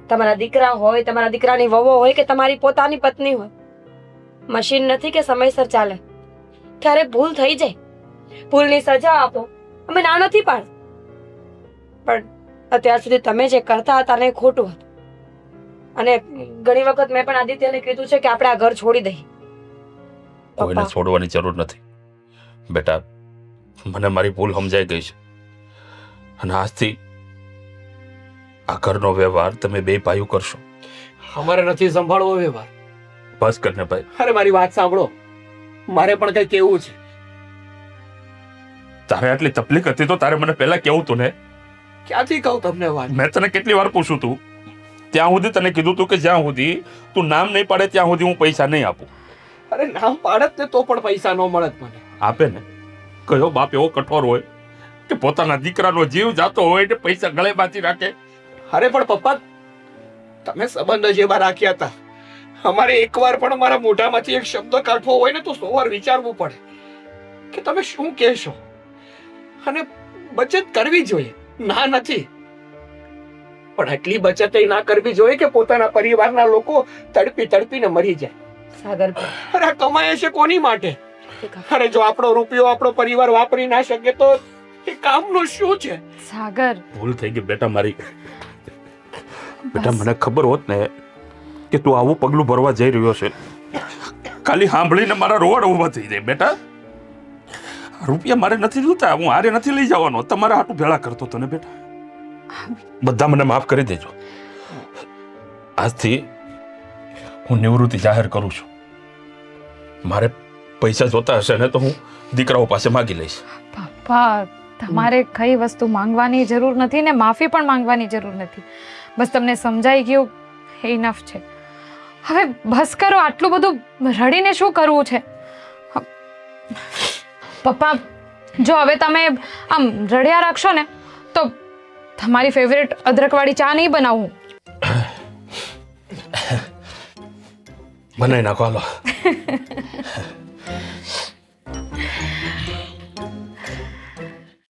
તમારા દીકરા હોય, તમારા દીકરાની વહુ હોય કે તમારી પોતાની પત્ની હોય, મશીન નથી કે સમયસર ચાલે. ક્યારેક ભૂલ થઈ જાય, ભૂલની સજા આપો, અમે ના નથી પાડતા. પણ અત્યાર સુધી તમે જે કરતા હતા ને એ ખોટું હતું. અને ઘણી વખત મેં પણ આદિત્યને કીધું છે કે આપણે આ ઘર છોડી દઈએ. કોઈને છોડવાની જરૂર નથી બેટા. મને મારી ભૂલ સમજાઈ ગઈ છે અને આજથી આ ઘરનો વ્યવહાર તમે 2 ભાઈઓ કરશો. અમારે નથી સંભાળવો વ્યવહાર. બસ કરને ભાઈ. અરે મારી વાત સાંભળો, મારે પણ કઈ કેવું છે. તારે આટલી તકલીફ હતી તો તારે મને પહેલા કેવું તું ને. ક્યાંથી કહું તમને વાત? મેં તને કેટલી વાર પૂછું તું, ત્યાં સુધી તને કીધું તું કે જ્યાં સુધી તું નામ નહીં પાડે ત્યાં સુધી હું પૈસા નહીં આપું. અરે નામ પાડત ને તો પણ પૈસા ન મળત મને. આપે ને. કયો બાપ એવો કઠોર હોય કે પોતાના દીકરાનો જીવ જાતો હોય ને પૈસા ગળે બાંધી રાખે? અરે પણ પપ્પા, તમે સંબંધ જેવા રાખ્યા હતા. અમારે એકવાર પણ અમારા મોઢામાંથી એક શબ્દ કાઢવો હોય ને તો 100 વાર વિચારવું પડે કે તમે શું કહેશો. અને બચત કરવી જોઈએ, ના નથી, પણ આટલી બચત ના કરવી જોઈએ કે પોતાના પરિવારના લોકો તડપી તડપીને મરી જાય. સાગર અરે આ કમાય છે કોની માટે? અરે જો આપણો રૂપિયો આપણો પરિવાર વાપરી ના શકે તો એ કામનું શું છે? સાગર, ભૂલ થઈ ગઈ બેટા મારી. બેટા મને ખબર હોત ને કે તું આવું પગલું ભરવા જઈ રહ્યો છે, ખાલી સાંભળીને મારા રોવાડા ઊભા થઈ જાય. બેટા રૂપિયા મારે નથી જોતા, હું હારે નથી લઈ જવાનો, તમારા હાટું ભેળા કરતો હતો ને બેટા. બધા મને માફ કરી દેજો. આજથી હું નિવૃત્તિ જાહેર કરું છું. મારે પૈસા જોતા હશે ને તો હું દીકરાઓ પાસે માગી લઈશ. પપ્પા, તમારે કઈ વસ્તુ માંગવાની જરૂર નથી ને માફી પણ માંગવાની જરૂર નથી. બસ તમને સમજાઈ ગયું, એ ઇનફ છે. હવે બસ કરો, આટલું બધું રડીને શું કરવું છે? પપ્પા, જો હવે તમે આમ રડ્યા રાખશો ને તો તમારી ફેવરેટ અદરકવાળી ચા નહીં બનાવું. બનાવી નાખો હાલો.